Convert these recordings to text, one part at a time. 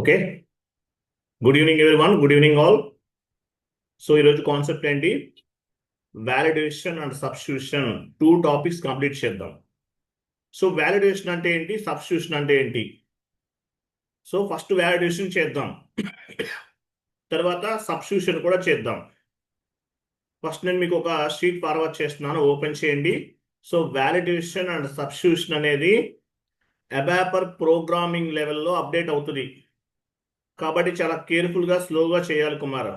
Okay. Good evening everyone, good evening all. So ఈరోజు concept ఏంటి? Validation and substitution 2 topics complete చేద్దాం. So validation అంటే ఏంటి, substitution అంటే ఏంటి? సో ఫస్ట్ వ్యాలిడేషన్ చేద్దాం, తర్వాత సబ్స్టిట్యూషన్ కూడా చేద్దాం. ఫస్ట్ నేను మీకు ఒక షీట్ ఫార్వర్డ్ చేస్తున్నాను, ఓపెన్ చేయండి. సో వ్యాలిడేషన్ అండ్ సబ్స్టిట్యూషన్ అనేది అబాపర్ ప్రోగ్రామింగ్ లెవెల్లో అప్డేట్ అవుతుంది కాబట్టి చాలా కేర్ఫుల్గా స్లోగా చేయాలి కుమార్.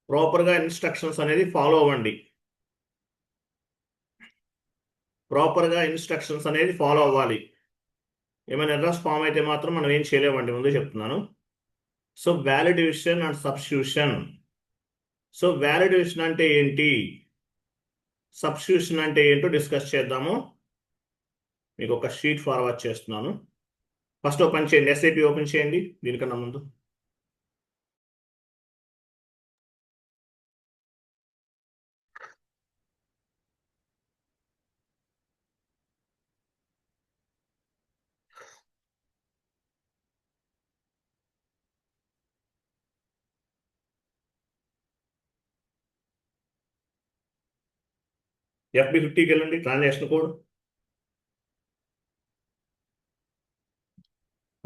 ప్రాపర్గా ఇన్స్ట్రక్షన్స్ అనేది ఫాలో అవ్వండి. ప్రాపర్గా ఇన్స్ట్రక్షన్స్ అనేది ఫాలో అవ్వాలి. ఏమైనా ఎర్రర్స్ ఫామ్ అయితే మాత్రం మనం ఏం చేయలేమండి, ముందే చెప్తున్నాను. So validation and substitution. So validation అంటే ఏంటి, సబ్స్టిట్యూషన్ అంటే ఏంటో డిస్కస్ చేద్దాము. మీకు ఒక షీట్ ఫార్వర్డ్ చేస్తున్నాను. ఫస్ట్ ఓపెన్ చేయండి, ఎస్ఏపి ఓపెన్ చేయండి. దీనికన్నా ముందు FB50కి వెళ్ళండి, transaction code.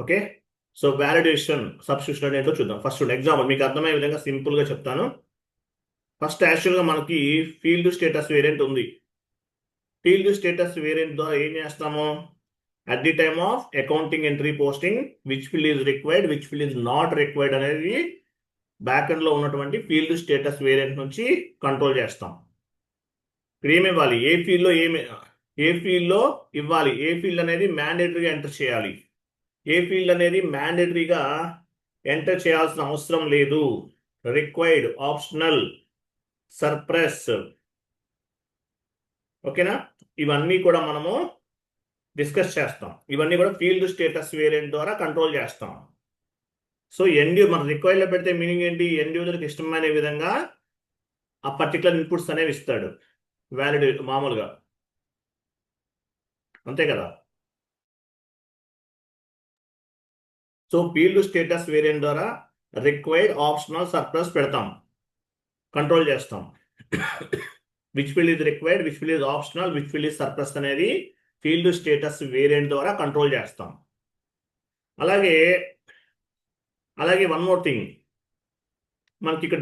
Okay. So validation substitution అంటే ఏంటో చూద్దాం. ఫస్ట్ ఎగ్జాంపుల్ మీకు అర్థమయ్యే విధంగా సింపుల్గా చెప్తాను. ఫస్ట్ యాక్చువల్గా మనకి ఫీల్డ్ స్టేటస్ వేరియంట్ ఉంది. ఫీల్డ్ స్టేటస్ వేరియంట్ ద్వారా ఏం చేస్తాము, at the time of accounting entry posting which field is required, which field is not required అనేది బ్యాక్ ఎండ్ లో ఉన్నటువంటి ఫీల్డ్ స్టేటస్ వేరియంట్ నుంచి కంట్రోల్ చేస్తాం. ఏమి ఇవ్వాలి, ఏ ఫీల్డ్ లో ఇవ్వాలి, ఏ ఫీల్డ్ అనేది మ్యాండేటరీగా ఎంటర్ చేయాలి, ఏ ఫీల్డ్ అనేది మ్యాండేటరీగా ఎంటర్ చేయాల్సిన అవసరం లేదు, రిక్వైర్డ్, ఆప్షనల్, సర్ప్రెస్. ఓకేనా, ఇవన్నీ కూడా మనము డిస్కస్ చేస్తాం. ఇవన్నీ కూడా ఫీల్డ్ స్టేటస్ వేరియంట్ ద్వారా కంట్రోల్ చేస్తాం. సో మన రిక్వైర్లో పెడితే మీనింగ్ ఏంటి, ఎండ్ యూజర్కి ఇష్టమైన విధంగా ఆ పర్టికులర్ ఇన్పుట్స్ అనేవి ఇస్తాడు వ్యాలిడ్ మామూలుగా, అంతే కదా. సో ఫీల్డ్ స్టేటస్ వేరియంట్ ద్వారా రిక్వైర్డ్, ఆప్షనల్, సర్ప్లస్ పెడతాం, కంట్రోల్ చేస్తాం. Which field is required, which field is optional, which field is surplus అనేది ఫీల్డ్ స్టేటస్ వేరియంట్ ద్వారా కంట్రోల్ చేస్తాం. అలాగే వన్ మోర్ థింగ్, మనకి ఇక్కడ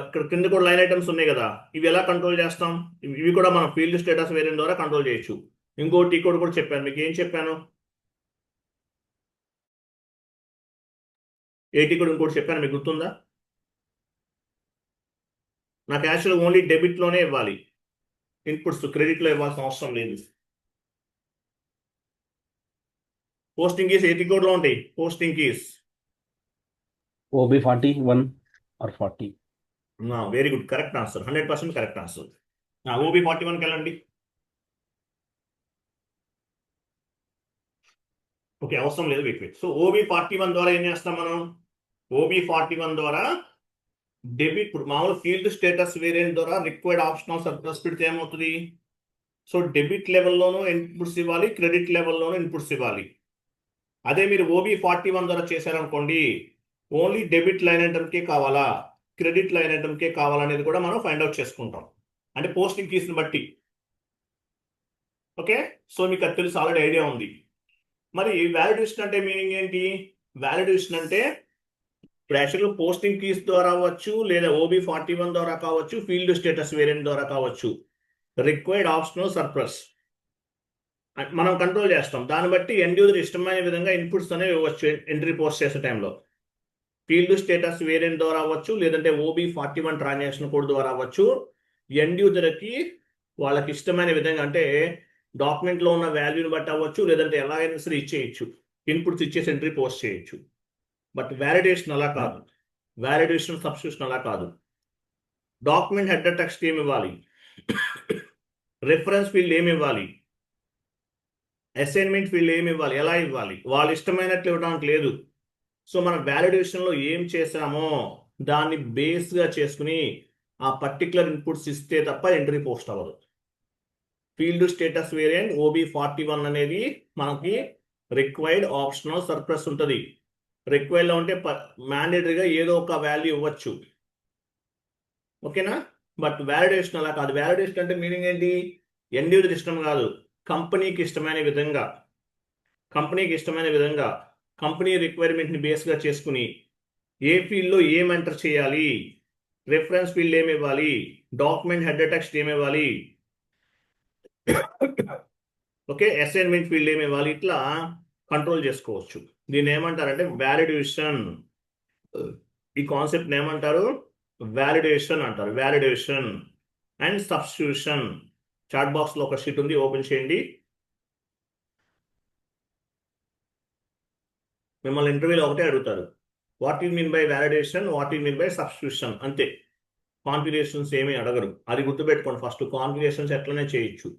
ఇక్కడ కింద కూడా లైన్ ఐటమ్స్ ఉన్నాయి కదా, ఇవి ఎలా కంట్రోల్ చేస్తాం, ఇవి కూడా మనం ఫీల్డ్ స్టేటస్ వేరియంట్ ద్వారా కంట్రోల్ చేయొచ్చు. ఇంకోటి కూడా చెప్పాను మీకు, ఏం చెప్పాను, ఏటీ కూడా ఇంకోటి చెప్పాను, మీకు గుర్తుందా? నాకు యాక్చువల్గా ఓన్లీ డెబిట్లోనే ఇవ్వాలి ఇన్పుట్స్, క్రెడిట్లో ఇవ్వాల్సిన అవసరం లేదు. పోస్టింగ్ కీస్ ఏటీ కోడ్లో ఉంటాయి. Posting keys OB41 or 40. Very good, correct answer, 100% correct answer. OB41కి వెళ్ళండి. ఓకే, అవసరం లేదు, వెయిట్. సో OB41 ద్వారా ఏం చేస్తాం మనం, OB41 ద్వారా డెబిట్, ఇప్పుడు మామూలు ఫీల్డ్ స్టేటస్ వేరియంట్ ద్వారా రిక్వైర్డ్, ఆప్షనల్, సర్ప్లస్ పెడితే ఏమవుతుంది, సో డెబిట్ లెవెల్లోనూ ఇన్పుట్స్ ఇవ్వాలి, క్రెడిట్ లెవెల్లోనూ ఇన్పుట్స్ ఇవ్వాలి. అదే మీరు OB41 ద్వారా చేశారనుకోండి, ఓన్లీ డెబిట్ లైన్ ఐటమ్కే కావాలా, క్రెడిట్ లైన్ ఐటమ్కే కావాలనేది కూడా మనం ఫైండ్ అవుట్ చేసుకుంటాం, అంటే పోస్టింగ్ కీస్ని బట్టి. ఓకే, సో మీకు అది తెలుసు, ఆల్రెడీ ఐడియా ఉంది. మరి వ్యాలిడేషన్ అంటే మీనింగ్ ఏంటి, వ్యాలిడేషన్ అంటే ఇప్పుడు యాక్చువల్గా పోస్టింగ్ కీస్ ద్వారా అవ్వచ్చు, లేదా OB41 ద్వారా కావచ్చు, ఫీల్డ్ స్టేటస్ వేరియంట్ ద్వారా కావచ్చు, రిక్వైర్డ్, ఆప్షనల్, సర్ప్లస్ మనం కంట్రోల్ చేస్తాం. దాన్ని బట్టి ఎండ్ యూజర్ ఇష్టమైన విధంగా ఇన్పుట్స్ అనేవి ఇవ్వచ్చు ఎంట్రీ పోస్ట్ చేసే టైంలో. ఫీల్డ్ స్టేటస్ వేరియంట్ ద్వారా అవ్వచ్చు, లేదంటే OB41 ట్రాన్సాక్షన్ కోడ్ ద్వారా అవ్వచ్చు. ఎండ్ యూజర్కి వాళ్ళకి ఇష్టమైన విధంగా, అంటే డాక్యుమెంట్లో ఉన్న వాల్యూని బట్టి అవ్వచ్చు, లేదంటే ఎలా అయినా సరే ఇచ్చేయచ్చు, ఇన్పుట్స్ ఇచ్చేసి ఎంట్రీ పోస్ట్ చేయొచ్చు. బట్ వ్యాలిడేషన్ అలా కాదు, వ్యాలిడేషన్ సబ్స్టిట్యూషన్ అలా కాదు. డాక్యుమెంట్ హెడర్ టెక్స్ట్ ఏమి ఇవ్వాలి, రిఫరెన్స్ ఫీల్డ్ ఏమి ఇవ్వాలి, అసైన్మెంట్ ఫీల్డ్ ఏమి ఇవ్వాలి, ఎలా ఇవ్వాలి, వాళ్ళు ఇష్టమైనట్లు ఇవ్వడానికి లేదు. సో మనం వ్యాలిడేషన్లో ఏం చేసామో దాన్ని బేస్గా చేసుకుని ఆ పర్టికులర్ ఇన్పుట్స్ ఇస్తే తప్ప ఎంట్రీ పోస్ట్ అవ్వదు. ఫీల్డ్ స్టేటస్ వేరియంట్ OB41 అనేది మనకి రిక్వైర్డ్, ఆప్షనల్, సర్ప్లస్ ఉంటుంది. రిక్వైర్లో ఉంటే మ్యాండేటరీగా ఏదో ఒక వాల్యూ ఇవ్వచ్చు. ఓకేనా? బట్ వ్యాలిడేషన్ అలా కాదు. వ్యాలిడేషన్ అంటే మీనింగ్ ఏంటి? ఎండ్ యూజర్ ఇష్టం కాదు, కంపెనీకి ఇష్టమైన విధంగా కంపెనీ రిక్వైర్మెంట్ని బేస్గా చేసుకుని ఏ ఫీల్డ్లో ఏం ఎంటర్ చేయాలి, రిఫరెన్స్ ఫీల్డ్ ఏమి ఇవ్వాలి, డాక్యుమెంట్ హెడర్ టెక్స్ట్ ఏమి ఇవ్వాలి, ఓకే, అసైన్మెంట్ ఫీల్డ్ ఏమి ఇవ్వాలి, ఇట్లా కంట్రోల్ చేసుకోవచ్చు. దీన్ని ఏమంటారంటే వ్యాలిడేషన్. ఈ కాన్సెప్ట్ ఏమంటారు? వ్యాలిడేషన్ అంటారు. Validation and substitution. చాట్ బాక్స్లో ఒక షీట్ ఉంది, ఓపెన్ చేయండి. మిమ్మల్ని ఇంటర్వ్యూలో ఒకటే అడుగుతారు, what you mean by validation, what you mean by substitution, అంతే. కాన్ఫిగరేషన్స్ ఏమీ అడగరు. అది గుర్తుపెట్టుకోండి. ఫస్ట్ కాన్ఫిగరేషన్స్ ఎట్లనే చేయొచ్చు.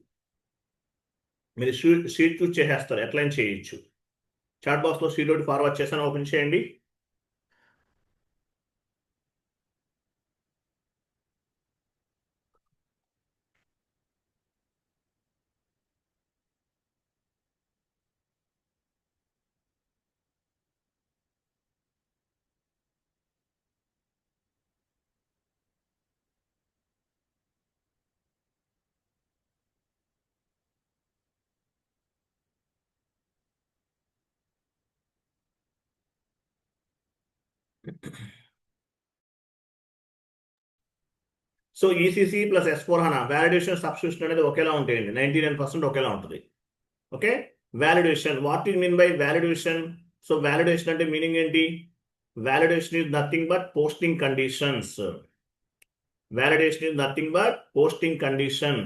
మీరు షీట్ చూస్ చేసేస్తారు, ఎట్లయినా చేయొచ్చు. చాట్ బాక్స్లో షీట్ ఒకటి ఫార్వర్డ్ చేశాను, ఓపెన్ చేయండి. So ECC plus S/4HANA validation substitution అనేది ఒకేలా ఉంటాయండి. 99% ఒకేలా ఉంటుంది. Okay, validation. What you mean by validation? So validation అంటే మీనింగ్ ఏంటి? Validation is nothing but posting conditions. Validation is nothing but posting condition.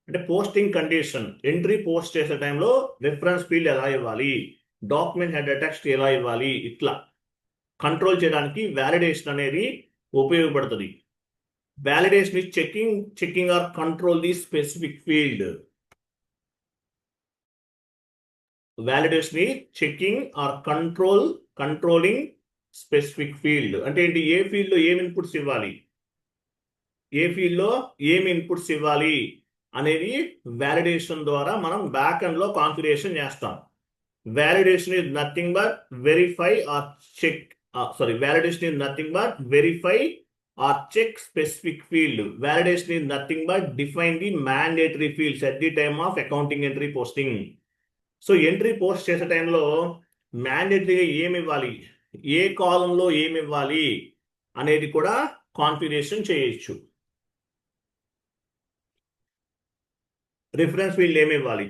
అంటే పోస్టింగ్ కండిషన్, ఎంట్రీ పోస్ట్ చేసే టైంలో రిఫరెన్స్ ఫీల్డ్ ఎలా ఇవ్వాలి, డాక్యుమెంట్ హెడర్ టెక్స్ట్ ఎలా ఇవ్వాలి, ఇట్లా కంట్రోల్ చేయడానికి వ్యాలిడేషన్ అనేది ఉపయోగపడుతుంది. Validation is checking or control the specific field. Validation is checking or controlling specific field. అంటే ఏంటి? ఏ ఫీల్డ్ లో ఏం ఇన్పుట్స్ ఇవ్వాలి, అనేది వ్యాలిడేషన్ ద్వారా మనం బ్యాక్ ఎండ్ లో కాన్ఫిగరేషన్ చేస్తాం. Validation is nothing but verify or check specific field. Validation is nothing but define the mandatory fields at the time of accounting entry posting. So entry post చేసే టైంలో మ్యాండేటరీగా ఏమి ఇవ్వాలి, ఏ కాలంలో ఏమి ఇవ్వాలి అనేది కూడా కాన్ఫిగరేషన్ చేయొచ్చు. రిఫరెన్స్ ఫీల్డ్ ఏమి ఇవ్వాలి,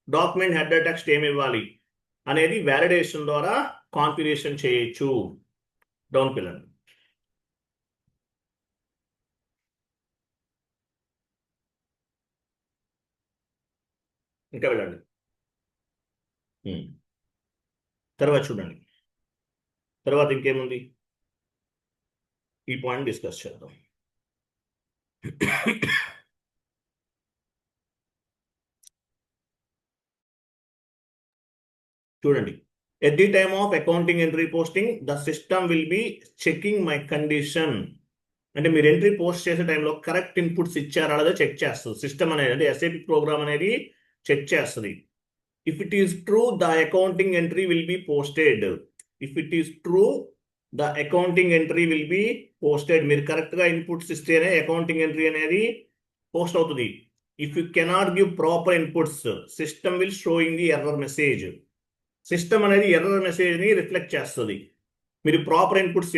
డాక్యుమెంట్ హెడర్ టెక్స్ట్ ఏమి ఇవ్వాలి అనేది వ్యాలిడేషన్ ద్వారా కాన్ఫిగరేషన్ చేయొచ్చు. డౌన్ పిల్లండి. ఇంకా వెళ్ళండి. తర్వాత చూడండి. తర్వాత ఇంకేముంది, ఈ పాయింట్ డిస్కస్ చేద్దాం. చూడండి. At the time of accounting entry posting the system will be checking my condition. అంటే మీరు ఎంట్రీ పోస్ట్ చేసే టైంలో కరెక్ట్ ఇన్పుట్స్ ఇచ్చారా లేదా చెక్ చేస్తుంది సిస్టమ్ అనేది. అంటే SAP ప్రోగ్రామ్ అనేది చెక్ చేస్తుంది. If it is true the accounting entry will be posted. మీరు కరెక్ట్గా ఇన్పుట్స్ ఇస్తేనే అకౌంటింగ్ ఎంట్రీ అనేది పోస్ట్ అవుతుంది. If you cannot give proper inputs system will sowing the error message. System అనేది ఎర్రర్ మెసేజ్ని reflect చేస్తుంది. మీరు ప్రాపర్ ఇన్పుట్స్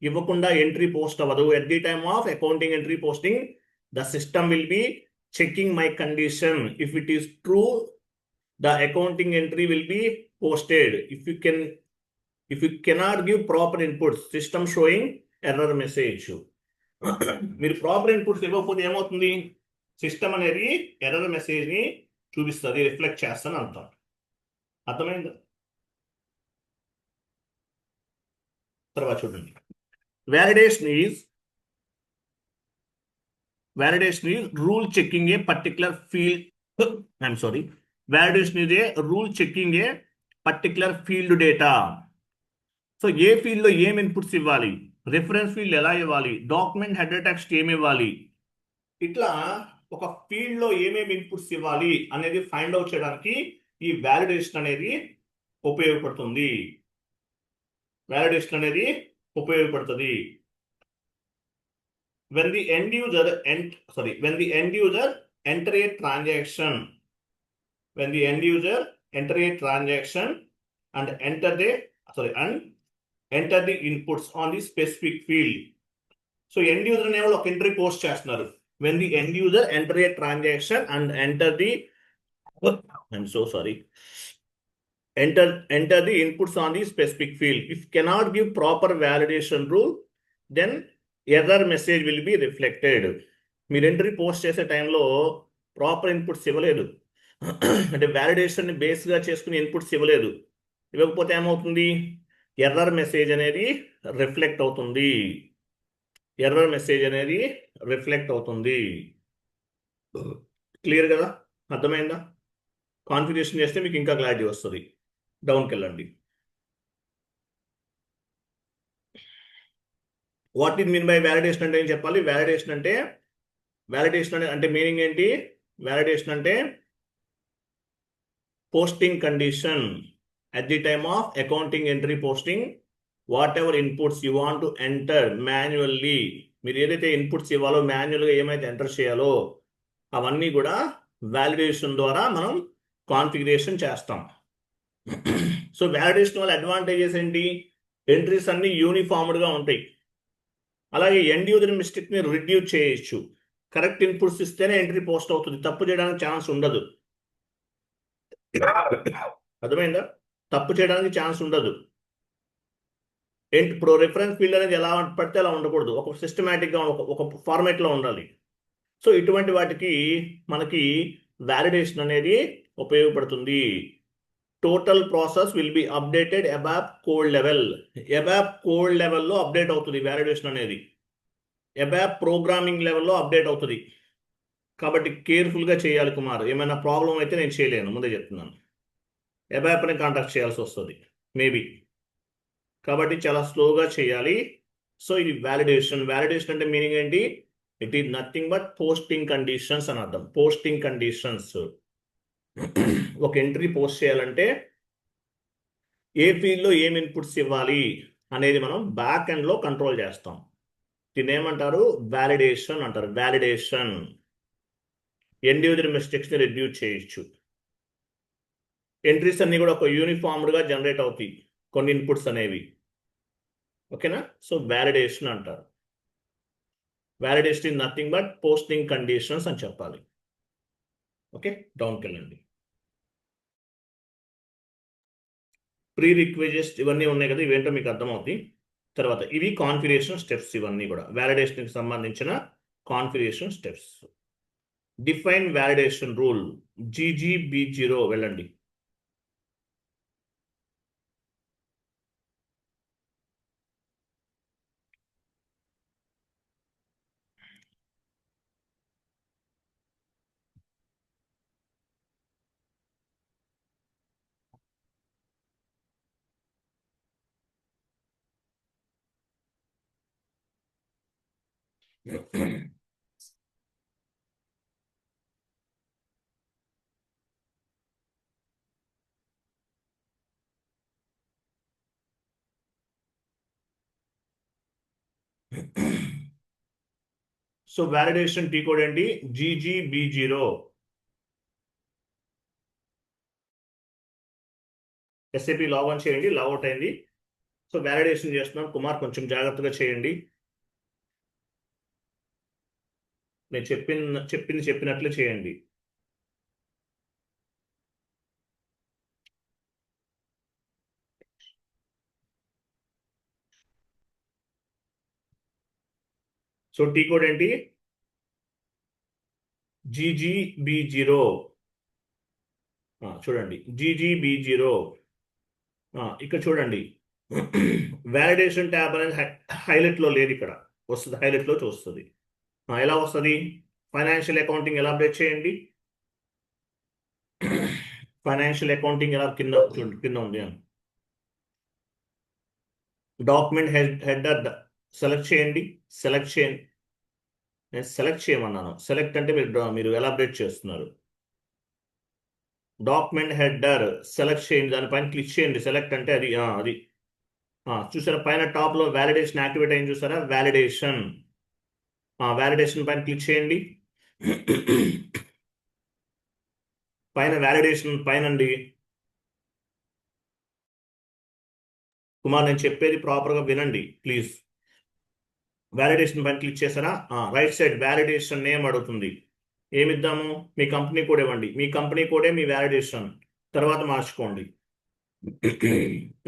ఇవ్వకుండా ఎంట్రీ పోస్ట్ అవ్వదు. At the time of accounting entry posting the system will be checking my condition. If it is true the accounting entry will be posted. If you cannot give proper inputs system showing error message. మీరు proper inputs ఇవ్వకపోతే ఏమవుతుంది? System అనేది error మెసేజ్ని చూపిస్తుంది, reflect చేస్తాను అంటాం. అర్థమైందా? తర్వాత చూడండి. Validation is rule checking a particular field. Validation is a rule checking a particular field data. So ఏ ఫీల్డ్లో ఏం ఇన్పుట్స్ ఇవ్వాలి, రిఫరెన్స్ ఫీల్డ్ ఎలా ఇవ్వాలి, డాక్యుమెంట్ హెడర్ టెక్స్ట్ ఏమి ఇవ్వాలి, ఇట్లా ఒక ఫీల్డ్లో ఏమేమి ఇన్పుట్స్ ఇవ్వాలి అనేది ఫైండ్ అవుట్ చేయడానికి ఈ వ్యాలిడేషన్ అనేది ఉపయోగపడుతుంది. వాలిడేషన్ అనేది ఉపయోగపడుతుంది. when the end user when the end user enter a transaction and enter the inputs on the specific field. So end user అనే వాళ్ళు ఒక ఎంట్రీ పోస్ట్ చేస్తున్నారు. when the end user enter a transaction and enter the inputs on the specific field. If cannot give proper validation rule, then error message will be reflected. మీరు entry post చేసే టైంలో proper inputs ఇవ్వలేదు, అంటే validation బేస్గా చేసుకుని inputs ఇవ్వలేదు. ఇవ్వకపోతే ఏమవుతుంది? Error message అనేది రిఫ్లెక్ట్ అవుతుంది. క్లియర్ కదా? అర్థమైందా? కాన్ఫిగరేషన్ చేస్తే మీకు ఇంకా క్లారిటీ వస్తుంది. డౌన్కి వెళ్ళండి. What it mean by validation అంటే ఏం చెప్పాలి? వ్యాలిడేషన్ అంటే మీనింగ్ ఏంటి? వ్యాలిడేషన్ అంటే posting condition at the time of accounting entry posting, whatever inputs you want to enter manually, మీరు ఏదైతే ఇన్పుట్స్ ఇవ్వాలో మాన్యువల్గా ఏమైతే ఎంటర్ చేయాలో అవన్నీ కూడా వ్యాలిడేషన్ ద్వారా మనం కాన్ఫిగరేషన్ చేస్తాం. సో వ్యాలిడేషన్ వల్ల అడ్వాంటేజెస్ ఏంటి? ఎంట్రీస్ అన్ని యూనిఫామ్డ్గా ఉంటాయి. అలాగే ఎండ్ యూజర్ మిస్టేక్ని రిడ్యూస్ చేయొచ్చు. కరెక్ట్ ఇన్పుట్స్ ఇస్తేనే ఎంట్రీ పోస్ట్ అవుతుంది, తప్పు చేయడానికి ఛాన్స్ ఉండదు. అర్థమైందా? తప్పు చేయడానికి ఛాన్స్ ఉండదు. ఇప్పుడు రిఫరెన్స్ ఫీల్డ్ అనేది ఎలా పడితే అలా ఉండకూడదు, ఒక సిస్టమేటిక్గా ఒక ఫార్మేట్లో ఉండాలి. సో ఇటువంటి వాటికి మనకి వ్యాలిడేషన్ అనేది ఉపయోగపడుతుంది. Total process will be updated above code లెవెల్లో అప్డేట్ అవుతుంది వ్యాలిడేషన్ అనేది. అబావ్ ప్రోగ్రామింగ్ లెవెల్లో అప్డేట్ అవుతుంది. కాబట్టి కేర్ఫుల్గా చేయాలి కుమార్. ఏమైనా ప్రాబ్లం అయితే నేను చేయలేను, ముందే చెప్తున్నాను. అబాప్ని కాంటాక్ట్ చేయాల్సి వస్తుంది మేబీ. కాబట్టి చాలా స్లోగా చేయాలి. సో ఇది వ్యాలిడేషన్ అంటే మీనింగ్ ఏంటి? It is nothing but posting conditions అని అర్థం. Posting conditions. ఒక ఎంట్రీ పోస్ట్ చేయాలంటే ఏ ఫీల్డ్లో ఏం ఇన్పుట్స్ ఇవ్వాలి అనేది మనం బ్యాక్ ఎండ్లో కంట్రోల్ చేస్తాం. దీన్ని ఏమంటారు? వ్యాలిడేషన్ అంటారు. వ్యాలిడేషన్ ఎండ్ యూజర్ మిస్టేక్స్ని రిడ్యూస్ చేయొచ్చు. ఎంట్రీస్ అన్ని కూడా ఒక యూనిఫామ్డ్గా జనరేట్ అవుతాయి కొన్ని ఇన్పుట్స్ అనేవి. ఓకేనా? సో వ్యాలిడేషన్ అంటారు. Validation is nothing but posting conditions అని చెప్పాలి. ఓకే, డౌన్కి వెళ్ళండి. ప్రీ రిక్వెస్ట్ ఇవన్నీ ఉన్నాయి కదా, ఇవేంటో మీకు అర్థమవుతాయి తర్వాత. ఇవి కాన్ఫిగరేషన్ స్టెప్స్, ఇవన్నీ కూడా వ్యాలిడేషన్కి సంబంధించిన configuration steps. Define validation rule GGB0 వెళ్ళండి. సో వ్యాలిడేషన్ టీ కోడ్ ఏంటి? GGB0. SAP లాగిన్ చేయండి. లాగౌట్ అయింది. సో వ్యాలిడేషన్ చేస్తున్నాం. కుమార్ కొంచెం జాగ్రత్తగా చేయండి. నేను చెప్పినట్లే చేయండి. సో టీ కోడ్ ఏంటి? GGB0. చూడండి, GGB0. ఇక్కడ చూడండి, వ్యాలిడేషన్ ట్యాబ్ అనేది హైలైట్లో లేదు, ఇక్కడ వస్తుంది, హైలైట్లో చూస్తుంది. ఎలా వస్తుంది? ఫైనాన్షియల్ అకౌంటింగ్ ఎలా అప్డేట్ చేయండి? ఫైనాన్షియల్ అకౌంటింగ్ ఎలా కింద ఉంది. డాక్యుమెంట్ హెడర్ సెలెక్ట్ చేయండి. నేను సెలెక్ట్ చేయమన్నాను. సెలెక్ట్ అంటే మీరు ఎలా అప్డేట్ చేస్తున్నారు. డాక్యుమెంట్ హెడర్ సెలెక్ట్ చేయండి, దానిపైన క్లిక్ చేయండి. సెలెక్ట్ అంటే అది చూసారా పైన టాప్ లో వ్యాలిడేషన్ యాక్టివేట్ అయింది చూసారా, వ్యాలిడేషన్. వ్యాలిడేషన్ పైన క్లిక్ చేయండి. పైన వ్యాలిడేషన్ పైన అండి కుమార్, నేను చెప్పేది ప్రాపర్గా వినండి ప్లీజ్. వ్యాలిడేషన్ పైన క్లిక్ చేశారా, రైట్ సైడ్ వ్యాలిడేషన్ నేమ్ అడుగుతుంది. ఏమిద్దాము, మీ కంపెనీ కోడ్ ఇవ్వండి. మీ కంపెనీ కోడే మీ వ్యాలిడేషన్, తర్వాత మార్చుకోండి.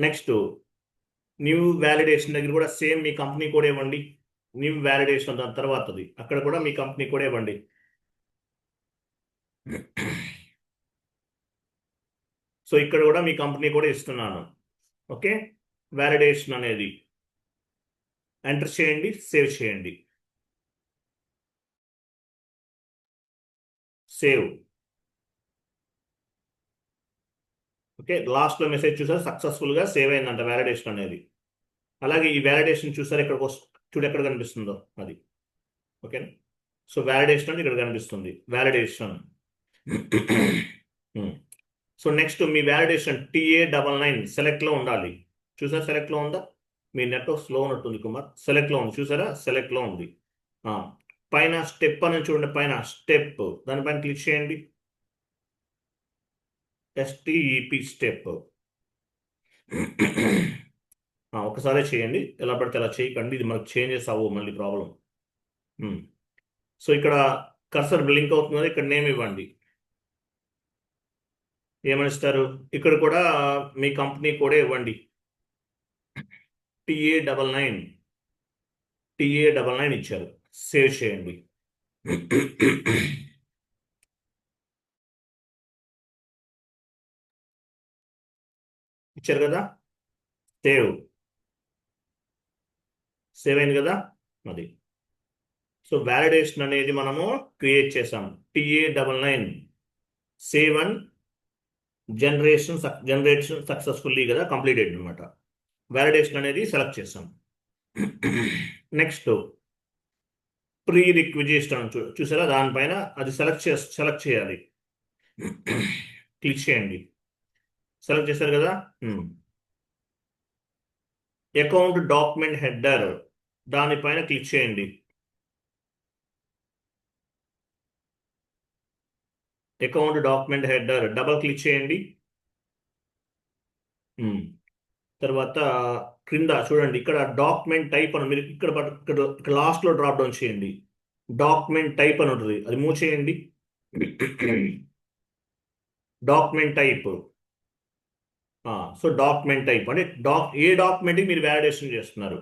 నెక్స్ట్ న్యూ వ్యాలిడేషన్ దగ్గర కూడా సేమ్ మీ కంపెనీ కోడ్ ఇవ్వండి. న్యూ వ్యాలిడేషన్ దాని తర్వాతది అక్కడ కూడా మీ కంపెనీ కోడ్ ఇవ్వండి. సో ఇక్కడ కూడా మీ కంపెనీ కూడా ఇస్తున్నాను. ఓకే, వ్యాలిడేషన్ అనేది ఎంటర్ చేయండి, సేవ్ చేయండి. సేవ్. ఓకే, లాస్ట్లో మెసేజ్ చూసారు, సక్సెస్ఫుల్గా సేవ్ అయిందంట వ్యాలిడేషన్ అనేది. అలాగే ఈ వ్యాలిడేషన్ చూసారు, ఇక్కడ చూడు ఎక్కడ కనిపిస్తుందో అది. ఓకేనా, సో వ్యాలిడేషన్ అంటే ఇక్కడ కనిపిస్తుంది వ్యాలిడేషన్. సో నెక్స్ట్ మీ వ్యాలిడేషన్ TA99 సెలెక్ట్లో ఉండాలి. చూసారా సెలెక్ట్లో ఉందా? మీ నెట్వర్క్ స్లో ఉన్నట్టుంది కుమార్. సెలెక్ట్లో ఉంది చూసారా, సెలెక్ట్లో ఉంది. పైన స్టెప్ అని చూడండి, పైన స్టెప్ దానిపైన క్లిక్ చేయండి. STEP step. ఒకసారి చేయండి, ఎలా పడితే అలా చేయకండి, ఇది మనకు చేంజెస్ అవ్వవు మళ్ళీ ప్రాబ్లం. సో ఇక్కడ కర్సర్ బ్లింక్ అవుతుంది కదా, ఇక్కడ నేమ్ ఇవ్వండి. ఏమనిస్తారు, ఇక్కడ కూడా మీ కంపెనీ కోడే ఇవ్వండి. TA99 ఇచ్చారు, సేవ్ చేయండి. ఇచ్చారు కదా, సేవ్ అయింది కదా అది. సో వ్యాలిడేషన్ అనేది మనము క్రియేట్ చేసాం. TA99 save and generation successfully కదా, కంప్లీటెడ్ అనమాట. వ్యాలిడేషన్ అనేది సెలెక్ట్ చేసాం. నెక్స్ట్ ప్రీ రిక్విజిషన్ చూసారా, దానిపైన అది సెలెక్ట్ చేయాలి. క్లిక్ చేయండి, సెలెక్ట్ చేశారు కదా. అకౌంట్ డాక్యుమెంట్ హెడర్ దానిపైన క్లిక్ చేయండి. Account document header double click చేయండి. తర్వాత క్రింద చూడండి, ఇక్కడ డాక్యుమెంట్ టైప్ అని మీరు ఇక్కడ లాస్ట్లో డ్రాప్ డౌన్ చేయండి. డాక్యుమెంట్ టైప్ అని ఉంటుంది, అది మూవ్ చేయండి. Document type. So document type అంటే ఏ డాక్యుమెంట్కి మీరు వ్యాలిడేషన్ చేస్తున్నారు,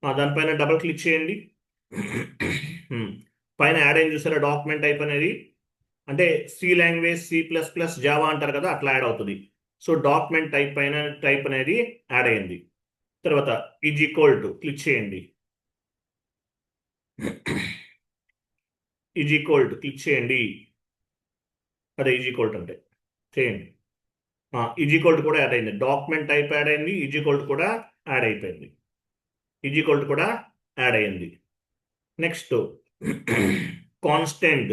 దానిపైన డబల్ క్లిక్ చేయండి. పైన యాడ్ అయింది చూసారా డాక్యుమెంట్ టైప్ అనేది, అంటే C లాంగ్వేజ్, C++, జావా అంటారు కదా, అట్లా యాడ్ అవుతుంది. సో డాక్యుమెంట్ టైప్ అనేది యాడ్ అయింది. తర్వాత = క్లిక్ చేయండి. క్లిక్ చేయండి, అదే = అంటే చేయండి. కూడా యాడ్ అయింది, డాక్యుమెంట్ టైప్ యాడ్ అయింది, కూడా యాడ్ అయిపోయింది. కూడా యాడ్ అయింది. నెక్స్ట్ కాన్స్టెంట్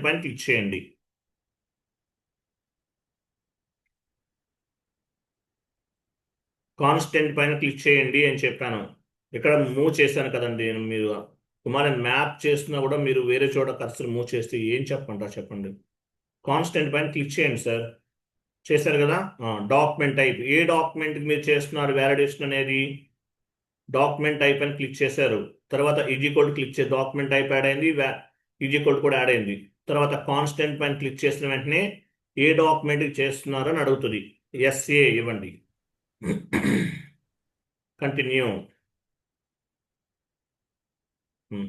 పైన క్లిక్ చేయండి. కాన్స్టెంట్ పైన క్లిక్ చేయండి అని చెప్పాను, ఇక్కడ మూవ్ చేశాను కదండి. మీరు కుమార్ మ్యాప్ చేస్తున్నా కూడా మీరు వేరే చోట కర్సర్ మూవ్ చేస్తే ఏం చెప్పండి. కాన్స్టెంట్ పైన క్లిక్ చేయండి సార్, చేశారు కదా. డాక్యుమెంట్ టైప్, ఏ డాక్యుమెంట్కి మీరు చేస్తున్నారు వ్యాలిడేషన్ అనేది, డాక్యుమెంట్ టైప్ అని క్లిక్ చేశారు. తర్వాత = క్లిక్ చేసి డాక్యుమెంట్ టైప్ యాడ్ అయింది, = కూడా యాడ్ అయింది. తర్వాత కాన్స్టెంట్ పైన క్లిక్ చేసిన వెంటనే ఏ డాక్యుమెంట్కి చేస్తున్నారు అని అడుగుతుంది, SA ఇవ్వండి. కంటిన్యూ.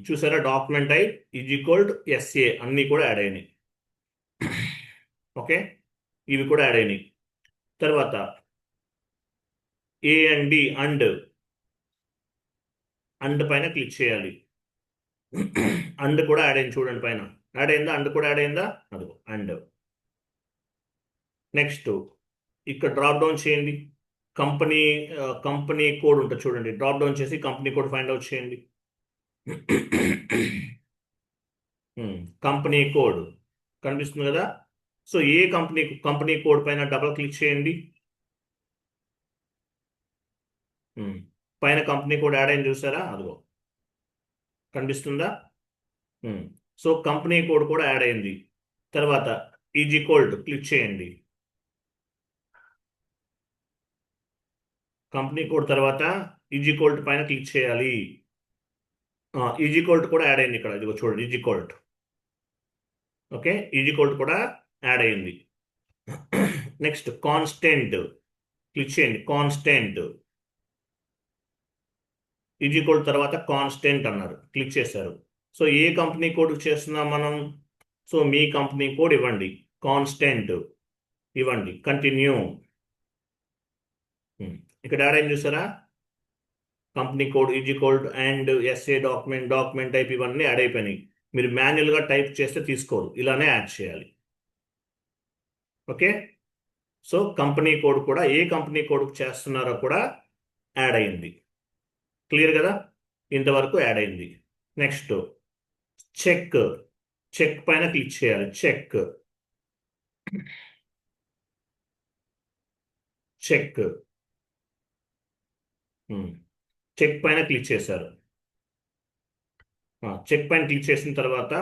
చూసారా డాక్యుమెంట్ టైప్ = SA అన్నీ కూడా యాడ్ అయినాయి. ఓకే, ఇవి కూడా యాడ్ అయినాయి. తర్వాత AND అండ్ పైన క్లిక్ చేయాలి. అండ్ కూడా యాడ్ అయింది చూడండి, పైన యాడ్ అయిందా, అండ్ కూడా యాడ్ అయిందా, అదిగో అండ్. నెక్స్ట్ ఇక్కడ డ్రాప్ డౌన్ చేయండి, కంపెనీ కోడ్ ఉంటుంది చూడండి, డ్రాప్ డౌన్ చేసి కంపెనీ కోడ్ ఫైండ్ అవుట్ చేయండి. కంపెనీ కోడ్ కనిపిస్తుంది కదా. సో ఏ కంపెనీ కోడ్ పైన డబల్ క్లిక్ చేయండి. ఉమ్. పైన కంపెనీ కోడ్ యాడ్ అయింది చూసారా, అదిగో కనిపిస్తుందా. సో కంపెనీ కోడ్ కూడా యాడ్ అయింది. తర్వాత ఈజీ కోల్డ్ క్లిక్ చేయండి. కంపెనీ కోడ్ తర్వాత ఈజీ కోల్డ్ పైన క్లిక్ చేయాలి. ఈజీ కోల్డ్ కూడా యాడ్ అయింది ఇక్కడ, ఇదిగో చూడండి easy cold. Okay, easy cold కూడా యాడ్ అయింది. నెక్స్ట్ కాన్స్టెంట్ క్లిక్ చేయండి. కాన్స్టెంట్ ఈజీ కోడ్ తర్వాత కాన్స్టెంట్ అన్నారు, క్లిక్ చేశారు. సో ఏ కంపెనీ కోడ్ చేస్తున్నాం మనం? సో మీ కంపెనీ కోడ్ ఇవ్వండి, కాన్స్టెంట్ ఇవ్వండి, కంటిన్యూ. ఇక్కడ యాడ్ అయింది చూసారా, company code, easy code and SA document type ఇవన్నీ యాడ్ అయిపోయినాయి. మీరు మాన్యువల్గా టైప్ చేస్తే తీసుకోరు, ఇలానే యాడ్ చేయాలి. ఓకే, సో కంపెనీ కోడ్ కూడా ఏ కంపెనీ కోడ్ చేస్తున్నారో కూడా యాడ్ అయింది. క్లియర్ కదా, ఇంతవరకు యాడ్ అయింది. Next check. చెక్ పైన క్లిక్ చేయాలి. చెక్ చెక్ చెక్ పైన క్లిక్ చేశారు. చెక్ పైన క్లిక్ చేసిన తర్వాత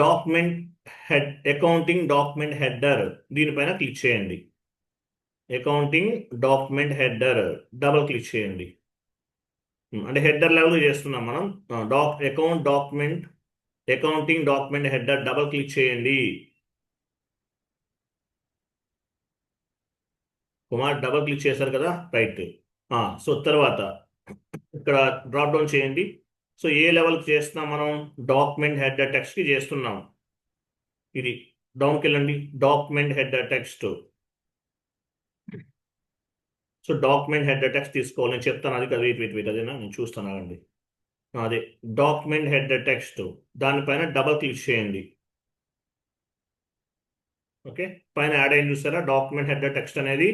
document head, accounting document header, దీనిపైన క్లిక్ చేయండి. Accounting document header double click చేయండి. అంటే హెడర్ లెవెల్ చేస్తున్నాం మనం. Accounting document header double click చేయండి. కుమార్ డబుల్ క్లిక్ చేశారు కదా, రైట్. సో తర్వాత ఇక్కడ డ్రాప్ డౌన్ చేయండి. సో ఏ లెవెల్కి చేస్తున్నాం మనం? డాక్యుమెంట్ హెడర్ టెక్స్ట్కి చేస్తున్నాం. ఇది డౌన్కి వెళ్ళండి, document header text. So document header text తీసుకోవాలి, నేను చెప్తాను. అది కదా, వెయిట్ అదేనా, నేను చూస్తాను అండి. అదే డాక్యుమెంట్ హెడర్ టెక్స్ట్, దానిపైన డబల్ క్లిక్ చేయండి. ఓకే, పైన యాడ్ అయింది చూసారా, డాక్యుమెంట్ హెడర్ టెక్స్ట్ అనేది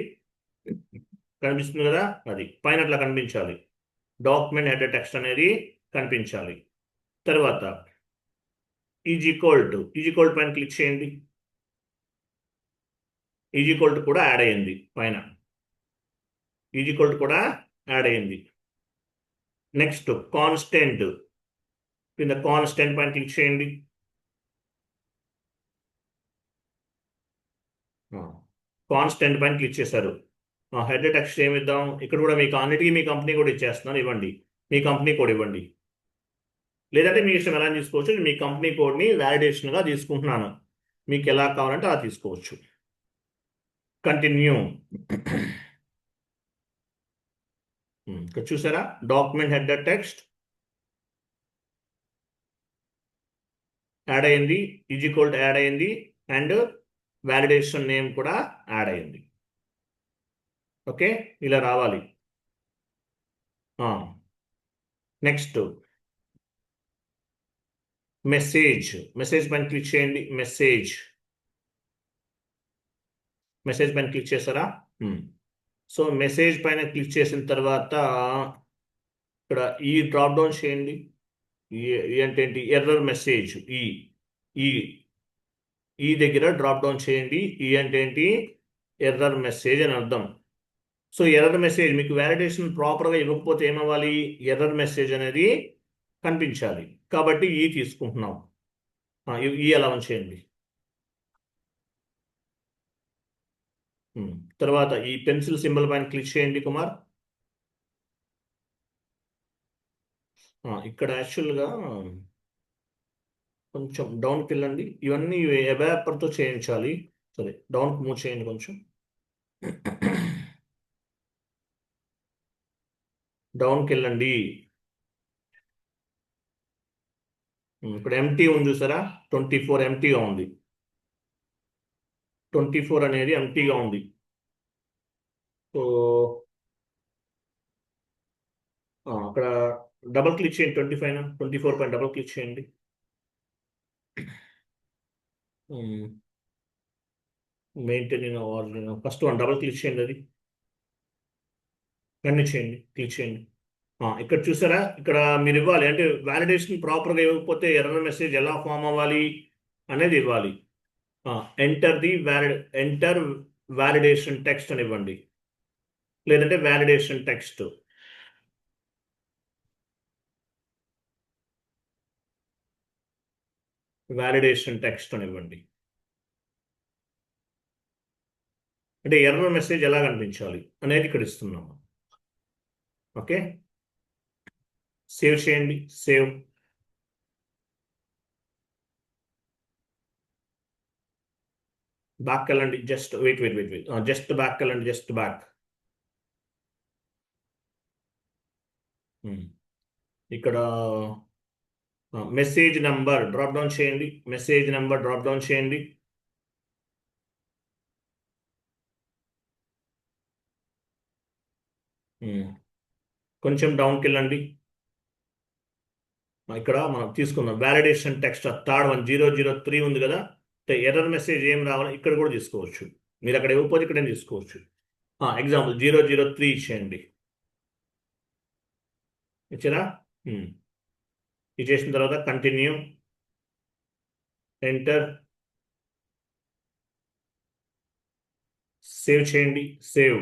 కనిపిస్తుంది కదా, అది పైన అట్లా కనిపించాలి. డాక్యుమెంట్ హెడర్ టెక్స్ట్ అనేది కనిపించాలి. తర్వాత ఈజీ కోల్డ్ పైన క్లిక్ చేయండి. ఈజీ కోల్డ్ కూడా యాడ్ అయ్యింది పైన. ఈజీ కోల్డ్ కూడా యాడ్ అయ్యింది. నెక్స్ట్ కాన్స్టెంట్, కింద కాన్స్టెంట్ పైన క్లిక్ చేయండి. కాన్స్టెంట్ పైన క్లిక్ చేశారు. హెడర్ టెక్స్ట్ ఏమిద్దాం? ఇక్కడ కూడా మీకు అన్నిటికీ మీ కంపెనీ కోడ్ ఇచ్చేస్తున్నాను, ఇవ్వండి. మీ కంపెనీ కోడ్ ఇవ్వండి, లేదంటే మీ ఇష్టం ఎలా తీసుకోవచ్చు. మీ కంపెనీ కోడ్ని వ్యాలిడేషన్గా తీసుకుంటున్నాను, మీకు ఎలా కావాలంటే అలా తీసుకోవచ్చు. కంటిన్యూ. ఇక్కడ చూసారా, డాక్యుమెంట్ హెడర్ టెక్స్ట్ యాడ్ అయింది, ఈజీ కోల్డ్ యాడ్ అయింది, అండ్ వ్యాలిడేషన్ నేమ్ కూడా యాడ్ అయింది. ఓకే, ఇలా రావాలి. నెక్స్ట్ మెసేజ్ పైన క్లిక్ చేయండి. మెసేజ్ పైన క్లిక్ చేస్తారా? సో మెసేజ్ పైన క్లిక్ చేసిన తర్వాత ఇక్కడ ఈ డ్రాప్ డౌన్ చేయండి. అంటే ఎర్రర్ మెసేజ్, ఈ దగ్గర డ్రాప్ డౌన్ చేయండి. అంటే ఏంటి? ఎర్రర్ మెసేజ్ అని అర్థం. సో ఎర్రర్ మెసేజ్ మీకు వ్యాలిడేషన్ ప్రాపర్గా ఇవ్వకపోతే ఏమవ్వాలి? ఎర్రర్ మెసేజ్ అనేది కనిపించాలి. కాబట్టి తీసుకుంటున్నాం. అలా చేయండి. తర్వాత ఈ పెన్సిల్ సింబల్ పైన క్లిక్ చేయండి కుమార్. ఇక్కడ యాక్చువల్గా కొంచెం డౌన్కి వెళ్ళండి. ఇవన్నీ ఎవాపర్తో చేయించాలి. సరే, డౌన్కి మూవ్ చేయండి కొంచెం. డౌన్కి వెళ్ళండి. ఇప్పుడు ఎంటీ ఉంది చూసారా, 24 ఎంటీగా ఉంది. 24 అనేది ఎంటీగా ఉంది. సో అక్కడ డబల్ క్లిక్ చేయండి. 24 పైన డబల్ క్లిక్ చేయండి. Maintain first one double click చేయండి, అది కన్ను చేయండి, క్లిక్ చేయండి. ఇక్కడ చూసారా, ఇక్కడ మీరు ఇవ్వాలి. అంటే వ్యాలిడేషన్ ప్రాపర్గా ఇవ్వకపోతే ఎర్రర్ మెసేజ్ ఎలా ఫామ్ అవ్వాలి అనేది ఇవ్వాలి. ఎంటర్ వ్యాలిడేషన్ టెక్స్ట్ అని ఇవ్వండి. లేదంటే వ్యాలిడేషన్ టెక్స్ట్. వ్యాలిడేషన్ టెక్స్ట్ అని ఇవ్వండి. అంటే ఎర్రర్ మెసేజ్ ఎలా కనిపించాలి అనేది ఇక్కడ ఇస్తున్నాము. ఓకే, సేవ్ చేయండి. సేవ్. బ్యాక్ వెళ్ళండి. Just wait. జస్ట్ బ్యాక్ వెళ్ళండి. Just back. ఇక్కడ మెసేజ్ నెంబర్ డ్రాప్ డౌన్ చేయండి. మెసేజ్ నెంబర్ డ్రాప్ డౌన్ చేయండి. కొంచెం డౌన్కి వెళ్ళండి. ఇక్కడ మనం తీసుకుందాం వ్యాలిడేషన్ టెక్స్ట్ థర్డ్ వన్ 003 ఉంది కదా. ఎర్రర్ మెసేజ్ ఏం రావాలి ఇక్కడ కూడా తీసుకోవచ్చు. మీరు అక్కడ ఇవ్వకపోతే ఇక్కడ తీసుకోవచ్చు. ఎగ్జాంపుల్ 003 ఇచ్చేయండి. ఇచ్చారా? ఇది చేసిన తర్వాత కంటిన్యూ, ఎంటర్, సేవ్ చేయండి. సేవ్.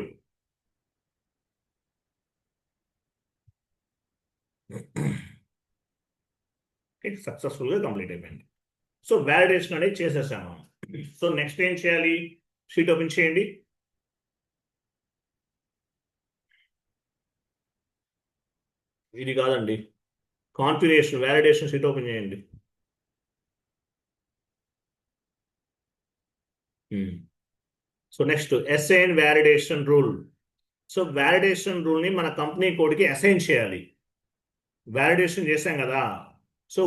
సక్సెస్ఫుల్గా కంప్లీట్ అయిపోయింది. సో వ్యాలిడేషన్ అనేది చేసేసాము. సో నెక్స్ట్ ఏం చేయాలి? షీట్ ఓపెన్ చేయండి. ఇది కాదండి, కాన్ఫిగరేషన్ వ్యాలిడేషన్ షీట్ ఓపెన్ చేయండి. So next assign validation rule. So validation రూల్ని మన కంపెనీ కోడ్కి అసైన్ చేయాలి. వ్యాలిడేషన్ చేసాం కదా. సో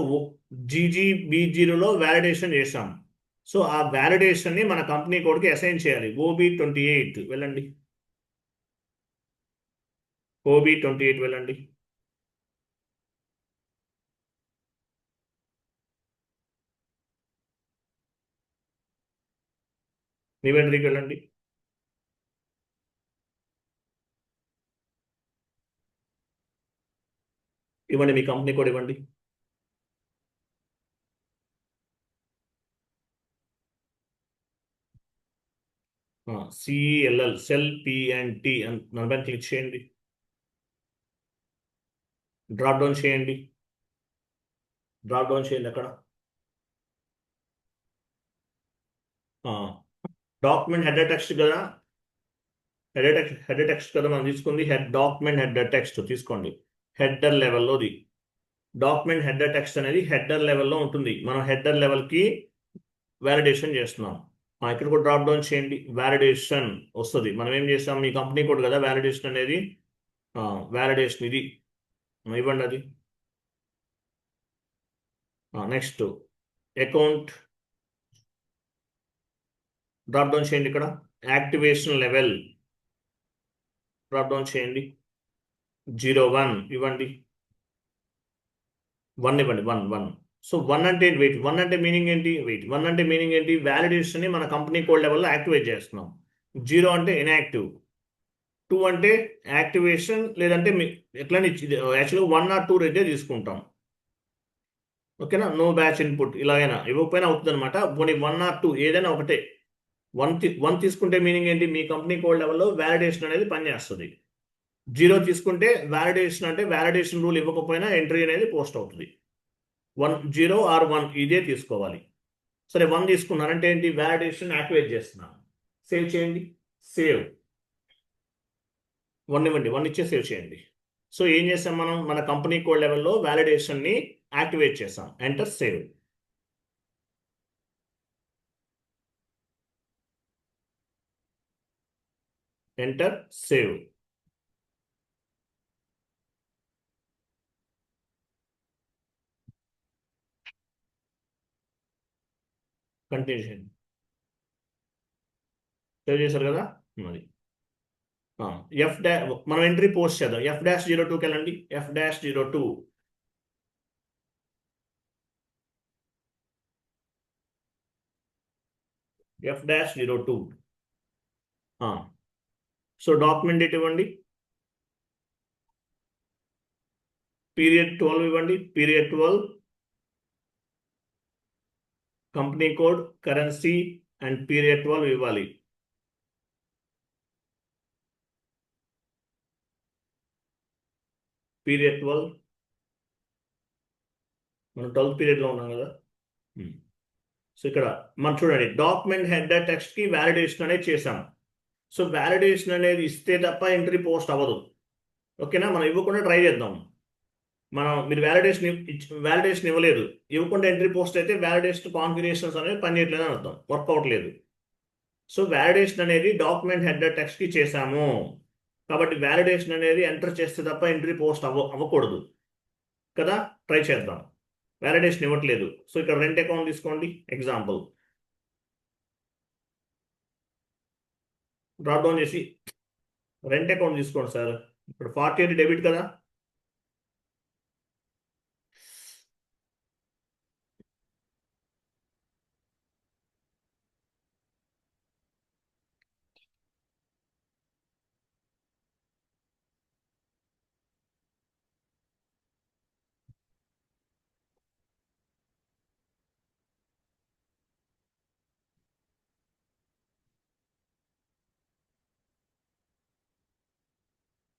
GGB0లో వ్యాలిడేషన్ చేసాం. సో ఆ వ్యాలిడేషన్ని మన కంపెనీ కోడ్కి అసైన్ చేయాలి. OB28 వెళ్ళండి. OB28 వెళ్ళండి. ఇన్వెంటరీకి వెళ్ళండి. ఇవ్వండి, మీ కంపెనీ కోడ్ ఇవ్వండి. CELL సెల్ PNT అని క్లిక్ చేయండి. డ్రాప్ డౌన్ చేయండి. అక్కడ డాక్యుమెంట్ హెడర్ టెక్స్ట్ కదా. హెడర్ టెక్స్ట్ కదా మనం తీసుకుంది. డాక్యుమెంట్ హెడర్ టెక్స్ట్ తీసుకోండి. హెడర్ లెవెల్లోది డాక్యుమెంట్ హెడర్ టెక్స్ట్ అనేది హెడర్ లెవెల్లో ఉంటుంది. మనం హెడర్ లెవెల్కి వ్యాలిడేషన్ చేస్తున్నాం. ఇక్కడ కూడా డ్రాప్ డౌన్ చేయండి. వ్యాలిడేషన్ వస్తుంది. మనం ఏం చేస్తాం, మీ కంపెనీ కోడ్ కదా వ్యాలిడేషన్ అనేది. వ్యాలిడేషన్ ఇది ఇవ్వండి. అది నెక్స్ట్ అకౌంట్ డ్రాప్ డౌన్ చేయండి. ఇక్కడ యాక్టివేషన్ లెవెల్ డ్రాప్ డౌన్ చేయండి. 01 ఇవ్వండి. 1 ఇవ్వండి. 1. సో 1 అంటే వెయిట్. 1 అంటే మీనింగ్ ఏంటి? వెయిట్. 1 అంటే మీనింగ్ ఏంటి? వ్యాలిడేషన్ని మన కంపెనీ కోడ్ లెవెల్లో యాక్టివేట్ చేస్తున్నాం. 0 అంటే ఇన్యాక్టివ్. 2 అంటే యాక్టివేషన్, లేదంటే ఎట్లా యాక్చువల్గా 1 or 2 అయితే తీసుకుంటాం. ఓకేనా? నో బ్యాచ్ ఇన్పుట్ ఇలాగైనా ఇవ్వకపోయినా అవుతుంది అనమాట. పోనీ 1 or 2 ఏదైనా ఒకటే. 1 తీసుకుంటే మీనింగ్ ఏంటి? మీ కంపెనీ కోడ్ లెవెల్లో వ్యాలిడేషన్ అనేది పనిచేస్తుంది. 0 తీసుకుంటే వ్యాలిడేషన్ అంటే వ్యాలిడేషన్ రూల్ ఇవ్వకపోయినా ఎంట్రీ అనేది పోస్ట్ అవుతుంది. 0 or 1 ఇదే తీసుకోవాలి. సరే 1 తీసుకున్నారంటే ఏంటి? వ్యాలిడేషన్ యాక్టివేట్ చేస్తున్నాను. సేవ్ చేయండి. సేవ్. 1 ఇవ్వండి. 1 ఇచ్చే సేవ్ చేయండి. సో ఏం చేసాం మనం? మన కంపెనీ కోడ్ లెవెల్లో వ్యాలిడేషన్ని యాక్టివేట్ చేసాం. Enter, save. Enter, save. Continue చేయండి. సేవ్ చేశారు కదా. అది మనం ఎంట్రీ పోస్ట్ చేద్దాం. F-02కి వెళ్ళండి. F-02 F-02. So document date ఇవ్వండి. పీరియడ్ 12 ఇవ్వండి. Period 12, company code, currency and period 12 ఇవ్వాలి. పీరియడ్ 12 మనం 12th పీరియడ్లో ఉన్నాం కదా. సో ఇక్కడ మనం చూడండి డాక్యుమెంట్ హెడర్ టెక్స్ట్ కి వ్యాలిడేషన్ అనేది చేసాం. సో వ్యాలిడేషన్ అనేది ఇస్తే తప్ప ఎంట్రీ పోస్ట్ అవ్వదు. ఓకేనా, మనం ఇవ్వకుండా ట్రై చేద్దాం. మీరు వ్యాలిడేషన్ ఇవ్వలేదు, ఇవ్వకుండా ఎంట్రీ పోస్ట్ అయితే వ్యాలిడేషన్ కాన్ఫిగరేషన్స్ అనేది పనిచేయట్లేదు అని అర్థం, వర్క్ అవ్వట్లేదు. సో వ్యాలిడేషన్ అనేది డాక్యుమెంట్ హెడర్ టెక్స్ట్ కి చేసాము కాబట్టి వ్యాలిడేషన్ అనేది ఎంటర్ చేస్తే తప్ప ఎంట్రీ పోస్ట్ అవ్వకూడదు కదా. ట్రై చేద్దాం. వ్యాలిడేషన్ ఇవ్వట్లేదు. సో ఇక్కడ రెంట్ అకౌంట్ తీసుకోండి ఎగ్జాంపుల్. డ్రాప్ డౌన్ చేసి రెంట్ అకౌంట్ తీసుకోండి సార్. ఇప్పుడు 48 డెబిట్ కదా.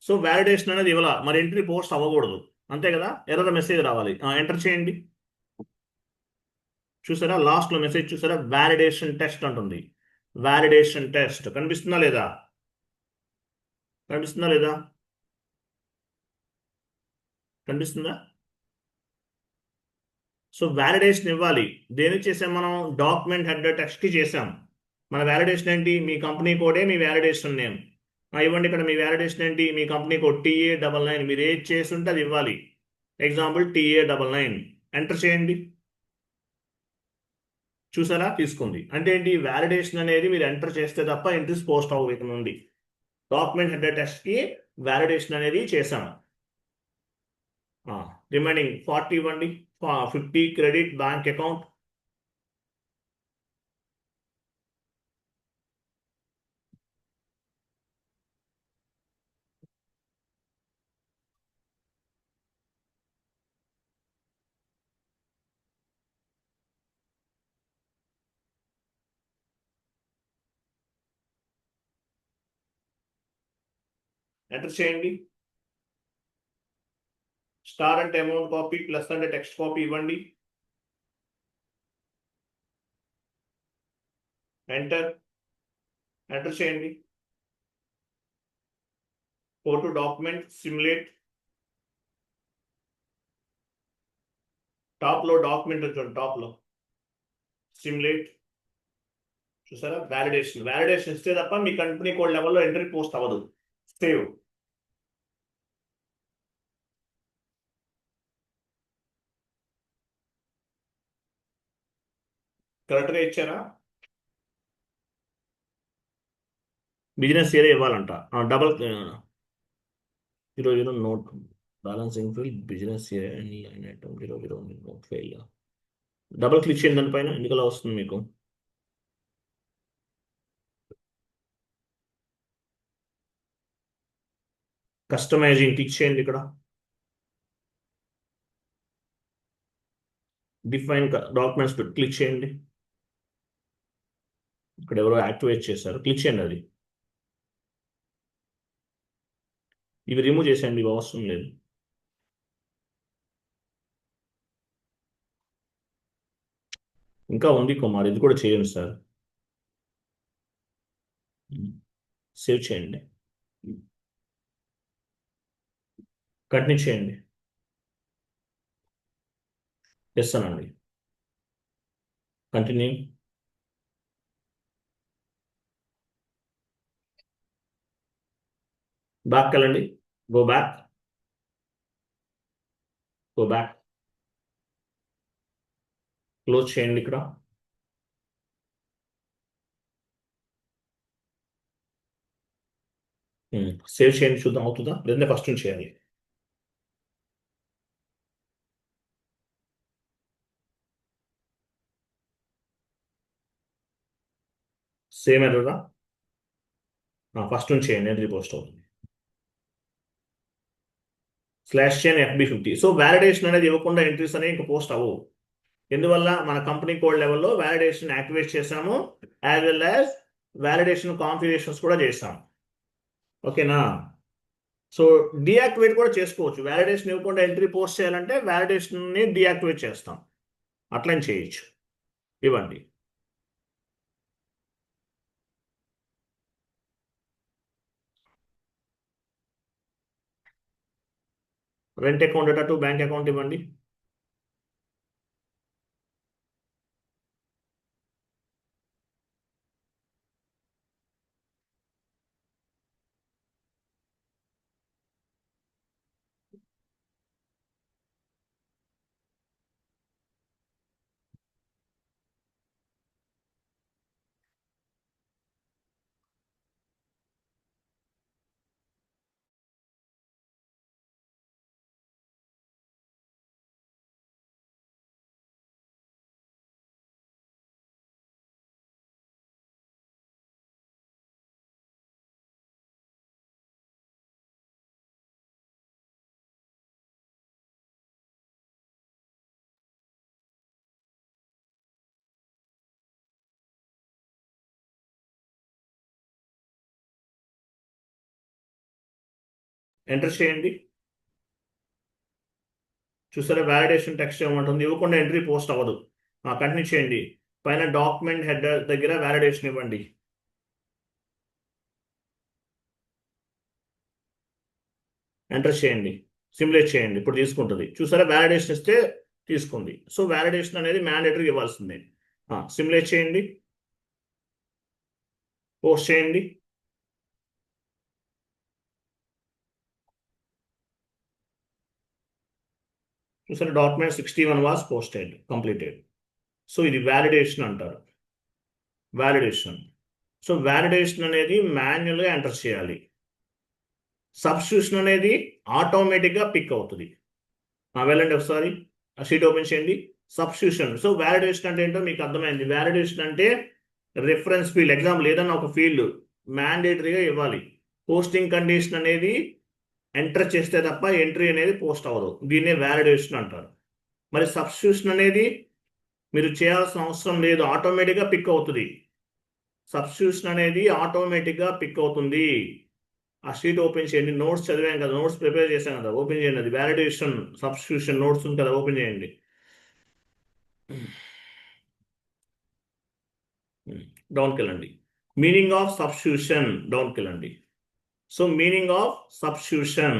సో వ్యాలిడేషన్ అనేది ఇవ్వాల, మరి ఎంట్రీ పోస్ట్ అవ్వకూడదు అంతే కదా. ఎర్రర్ మెసేజ్ రావాలి, ఎంటర్ చేయండి. చూసారా లాస్ట్లో మెసేజ్ చూసారా, వ్యాలిడేషన్ టెస్ట్ అంటుంది. వ్యాలిడేషన్ టెస్ట్ కనిపిస్తుందా లేదా? కనిపిస్తుందా లేదా? కనిపిస్తుందా? సో వ్యాలిడేషన్ ఇవ్వాలి. దేనికి చేసాం మనం? డాక్యుమెంట్ హెడర్ టెక్స్ట్కి చేసాం. మన వ్యాలిడేషన్ ఏంటి? మీ కంపెనీ కోడే మీ వ్యాలిడేషన్ నేమ్. ఇవ్వండి. ఇక్కడ మీ వ్యాలిడేషన్ ఏంటి? మీ కంపెనీ కోడ్ TA99. మీరు ఏది చేస్తుంటే అది ఇవ్వాలి. ఎగ్జాంపుల్ TA99 ఎంటర్ చేయండి. చూసారా తీసుకుంది. అంటే ఏంటి? వ్యాలిడేషన్ అనేది మీరు ఎంటర్ చేస్తే తప్ప ఎంట్రీస్ పోస్ట్ అవ్వవు. ఇక్కడ నుండి డాక్యుమెంట్ హెడర్ టెక్స్ట్కి వ్యాలిడేషన్ అనేది చేసాం. రిమైనింగ్ 40 ఇవ్వండి. 50 క్రెడిట్ బ్యాంక్ అకౌంట్. ఎంటర్ చేయండి. స్టార్ అంటే అమౌంట్ కాపీ, ప్లస్ అంటే టెక్స్ట్ కాపీ ఇవ్వండి. ఎంటర్ చేయండి. Go to document, simulate. Top లో డాక్యుమెంట్ చూడండి, టాప్ లో సిమ్యులేట్. చూసారా వ్యాలిడేషన్ ఇస్తే తప్ప మీ కంపెనీ కోడ్ లెవెల్లో ఎంట్రీ పోస్ట్ అవ్వదు. సేవ్. కరెక్ట్గా ఇచ్చారా? బిజినెస్ ఏరియా ఇవ్వాలంట. Double 00 note balancing field business area 00 note fail. Double click చేయండి దానిపైన, ఎందుకలా వస్తుంది మీకు? కస్టమైజింగ్ క్లిక్ చేయండి. ఇక్కడ డిఫైన్ డాక్యుమెంట్స్ క్లిక్ చేయండి. ఇక్కడ ఎవరో యాక్టివేట్ చేశారు, క్లిక్ చేయండి. అది ఇవి రిమూవ్ చేసేయండి, ఇవి అవసరం లేదు. ఇంకా ఉంది కుమార్, ఇది కూడా చేయండి సార్. సేవ్ చేయండి. కంటిన్యూ చేయండి. చేస్తానండి. కంటిన్యూ. బ్యాక్ వెళ్ళండి. Go back. క్లోజ్ చేయండి. ఇక్కడ సేవ్ చేయండి, చూద్దాం అవుతుందా లేదా. ఫస్ట్ నుంచి చేయాలి. సేమ్ ఎర్రరా? ఫస్ట్ నుంచి చేయండి, ఎంట్రీ పోస్ట్ అవుతుంది. /chain FB50. సో వ్యాలిడేషన్ అనేది ఇవ్వకుండా ఎంట్రీస్ అనేవి ఇంకా పోస్ట్ అవ్వవు. ఎందువల్ల? మన కంపెనీ కోడ్ లెవెల్లో వ్యాలిడేషన్ యాక్టివేట్ చేసాము, as well as validation configurations కూడా చేసాం. ఓకేనా? సో డియాక్టివేట్ కూడా చేసుకోవచ్చు. వ్యాలిడేషన్ ఇవ్వకుండా ఎంట్రీ పోస్ట్ చేయాలంటే వ్యాలిడేషన్ని డియాక్టివేట్ చేస్తాం, అట్లని చేయొచ్చు. ఇవ్వండి. Rent account data to bank account ఇవ్వండి. ఎంటర్ చేయండి. చూసారా, వ్యాలిడేషన్ టెక్స్ట్ ఏమంటుంది, ఇవ్వకుండా ఎంట్రీ పోస్ట్ అవ్వదు. కంటిన్యూ చేయండి. పైన డాక్యుమెంట్ హెడర్ దగ్గర వ్యాలిడేషన్ ఇవ్వండి. ఎంటర్ చేయండి, సిమ్యులేట్ చేయండి. ఇప్పుడు తీసుకుంటుంది. చూసారా, వ్యాలిడేషన్ ఇస్తే తీసుకుంది. సో వ్యాలిడేషన్ అనేది మ్యాండేటరీ ఇవ్వాల్సిందే. సిమ్యులేట్ చేయండి, పోస్ట్ చేయండి. చూసారా, document 61 was posted, completed. So ఇది వ్యాలిడేషన్ అంటారు. వ్యాలిడేషన్. సో వ్యాలిడేషన్ అనేది మాన్యువల్గా ఎంటర్ చేయాలి. సబ్స్టిట్యూషన్ అనేది ఆటోమేటిక్గా పిక్ అవుతుంది. వెళ్ళండి ఒకసారి ఆ షీట్ ఓపెన్ చేయండి. సబ్స్టిట్యూషన్. సో వ్యాలిడేషన్ అంటే ఏంటో మీకు అర్థమైంది. వ్యాలిడేషన్ అంటే రిఫరెన్స్ ఫీల్డ్, ఎగ్జాంపుల్ ఏదన్నా ఒక ఫీల్డ్ మ్యాండేటరీగా ఇవ్వాలి. పోస్టింగ్ కండిషన్ అనేది ఎంటర్ చేస్తే తప్ప ఎంట్రీ అనేది పోస్ట్ అవ్వదు. దీన్నే వ్యాలిడేషన్ అంటారు. మరి సబ్స్టిట్యూషన్ అనేది మీరు చేయాల్సిన అవసరం లేదు, ఆటోమేటిక్గా పిక్ అవుతుంది. సబ్స్టిట్యూషన్ అనేది ఆటోమేటిక్గా పిక్ అవుతుంది. ఆ షీట్ ఓపెన్ చేయండి. నోట్స్ చదివాం కదా, నోట్స్ ప్రిపేర్ చేశాం కదా, ఓపెన్ చేయండి. అది వ్యాలిడేషన్ సబ్స్టిట్యూషన్ నోట్స్ ఉంది కదా, ఓపెన్ చేయండి. డౌన్కి వెళ్ళండి. మీనింగ్ ఆఫ్ సబ్స్టిట్యూషన్, డౌన్కి వెళ్ళండి. So meaning of substitution.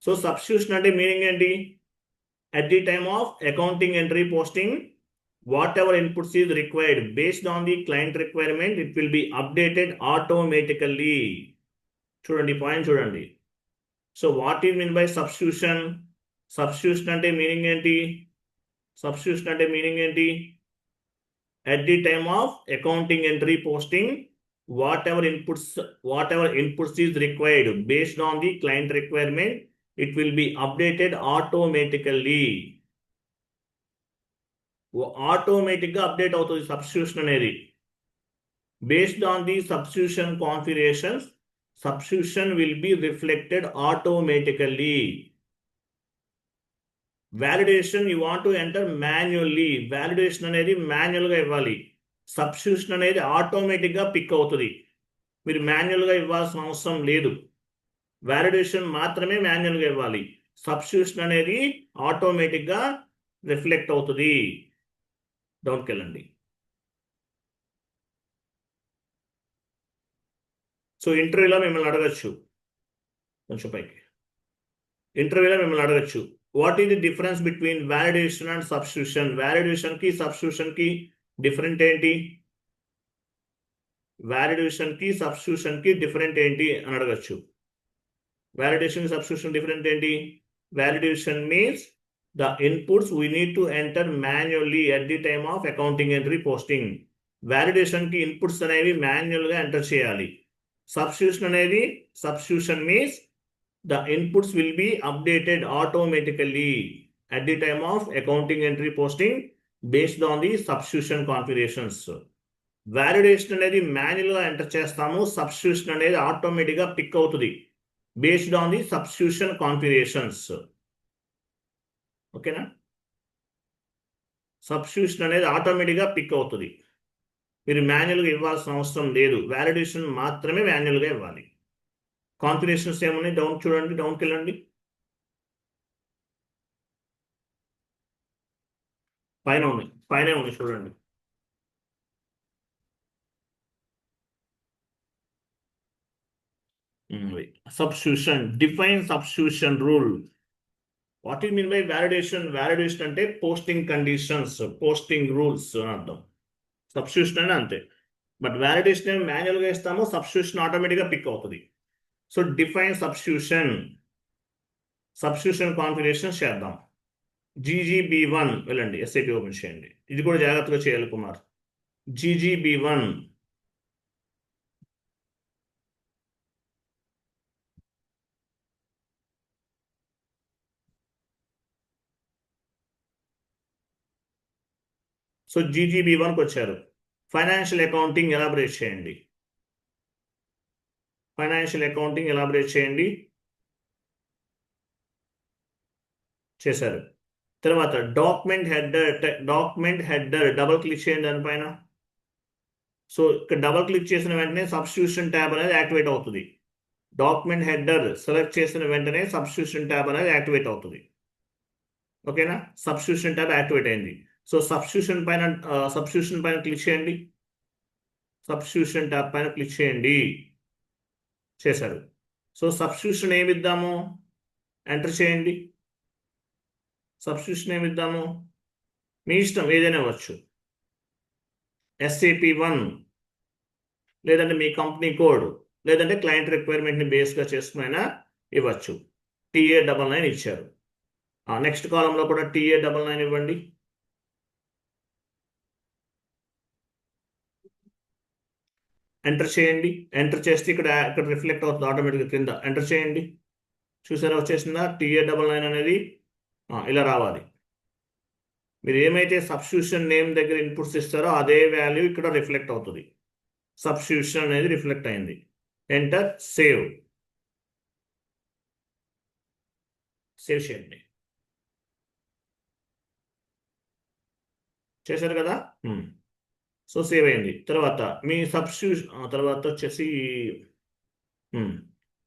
So substitution అంటే మీనింగ్ ఏంటి? At the time of accounting entry posting, whatever inputs is required based on the client requirement, it will be updated automatically. చూడండి point చూడండి. So what is mean by substitution? Substitution అంటే meaning ఏంటి? Substitution అంటే meaning ఏంటి? at the time of accounting entry posting, whatever inputs is required based on the client requirement, it will be updated automatically. ఆటోమేటిక్గా update అవుతుంది substitution అనేది. Based on the substitution configurations, substitution will be reflected automatically. Validation you want to enter manually. Validation అనేది మాన్యువల్గా ఇవ్వాలి. Substitution అనేది ఆటోమేటిక్గా pick అవుతుంది. మీరు మాన్యువల్గా ఇవ్వాల్సిన అవసరం లేదు. వ్యాలిడేషన్ మాత్రమే మాన్యువల్గా ఇవ్వాలి. సబ్స్టిట్యూషన్ అనేది ఆటోమేటిక్గా రిఫ్లెక్ట్ అవుతుంది. డౌన్కి వెళ్ళండి. సో ఇంటర్వ్యూలో మిమ్మల్ని అడగచ్చు, కొంచెం పైకి. ఇంటర్వ్యూలో మిమ్మల్ని అడగచ్చు, what is the difference between validation and substitution? వ్యాలిడేషన్కి సబ్స్టిట్యూషన్కి డిఫరెంట్ ఏంటి? వ్యాలిడేషన్కి సబ్స్టిట్యూషన్కి డిఫరెంట్ ఏంటి అని అడగచ్చు. వ్యాలిడేషన్ సబ్స్టిట్యూషన్ డిఫరెంట్ ఏంటి? Validation means the inputs we need to enter manually at the time of accounting entry posting. Validation ki inputs అనేవి మాన్యువల్ గా ఎంటర్ చేయాలి. సబ్స్టిట్యూషన్ అనేది, substitution means the inputs will be updated automatically at the time of accounting entry posting based on the substitution configurations. Validation అనేది manual గా enter చేస్తాము, substitution అనేది automatic గా pick అవుతుంది based on the substitution configurations. ఓకేనా? Substitution అనేది ఆటోమేటిక్గా pick అవుతుంది. మీరు మాన్యువల్గా ఇవ్వాల్సిన అవసరం లేదు. వ్యాలిడేషన్ మాత్రమే మాన్యువల్గా ఇవ్వాలి. కాన్ఫిగరేషన్స్ ఏమున్నాయి? డౌన్ చూడండి, డౌన్కి వెళ్ళండి. పైన ఉన్నాయి, పైన ఉన్నాయి చూడండి. Substitution, define substitution rule. What you mean by validation? Validation అంటే పోస్టింగ్ కండిషన్స్, పోస్టింగ్ రూల్స్ అని అర్థం. సబ్స్టిట్యూషన్ అంటే అంతే. బట్ వ్యాలిడేషన్ ఏమి మాన్యువల్గా ఇస్తామో, సబ్స్టిట్యూషన్ ఆటోమేటిక్గా పిక్ అవుతుంది. So define substitution, substitution configuration చేద్దాం. GGB1 వెళ్ళండి, ఎస్ఐపి ఓపెన్ చేయండి. ఇది కూడా జాగ్రత్తగా చేయాలి కుమార్. GGB1. సో GGB1కి వచ్చారు. ఫైనాన్షియల్ అకౌంటింగ్ ఎలాబరేట్ చేయండి. ఫైనాన్షియల్ అకౌంటింగ్ ఎలాబరేట్ చేయండి. చేశారు. తర్వాత డాక్యుమెంట్ హెడర్ డబుల్ క్లిక్ చేయండి దానిపైన. సో ఇక్కడ డబుల్ క్లిక్ చేసిన వెంటనే సబ్స్టిట్యూషన్ ట్యాబ్ అనేది యాక్టివేట్ అవుతుంది. డాక్యుమెంట్ హెడర్ సెలెక్ట్ చేసిన వెంటనే సబ్స్టిట్యూషన్ ట్యాబ్ అనేది యాక్టివేట్ అవుతుంది. ఓకేనా? సబ్స్టిట్యూషన్ ట్యాబ్ యాక్టివేట్ అయింది. సో సబ్స్టిట్యూషన్ పైన క్లిక్ చేయండి. సబ్స్టిట్యూషన్ ట్యాబ్ పైన క్లిక్ చేయండి. చేశారు. సో సబ్స్టిట్యూషన్ ఏమి ఇద్దాము? ఎంటర్ చేయండి. సబ్స్టిట్యూషన్ ఏమి ఇద్దాము? మీ ఇష్టం, ఏదైనా ఇవ్వచ్చు. SAP1, లేదంటే మీ కంపెనీ కోడ్, లేదంటే క్లయింట్ రిక్వైర్మెంట్ని బేస్గా చేసుకునైనా ఇవ్వచ్చు. TA99 ఇచ్చారు. నెక్స్ట్ కాలంలో కూడా TA99 ఇవ్వండి. ఎంటర్ చేయండి. ఎంటర్ చేస్తే ఇక్కడ రిఫ్లెక్ట్ అవుతుంది ఆటోమేటిక్గా కింద. ఎంటర్ చేయండి. చూసారా వచ్చేసిందా? TA99 అనేది ఇలా రావాలి. మీరు ఏమైతే సబ్స్టిట్యూషన్ నేమ్ దగ్గర ఇన్పుట్స్ ఇస్తారో అదే వాల్యూ ఇక్కడ రిఫ్లెక్ట్ అవుతుంది. సబ్స్టిట్యూషన్ అనేది రిఫ్లెక్ట్ అయింది. Enter, save. సేవ్ చేయండి. చేశారు కదా? సో సేవ్ అయింది. తర్వాత మీ సబ్స్టిట్యూషన్ తర్వాత వచ్చేసి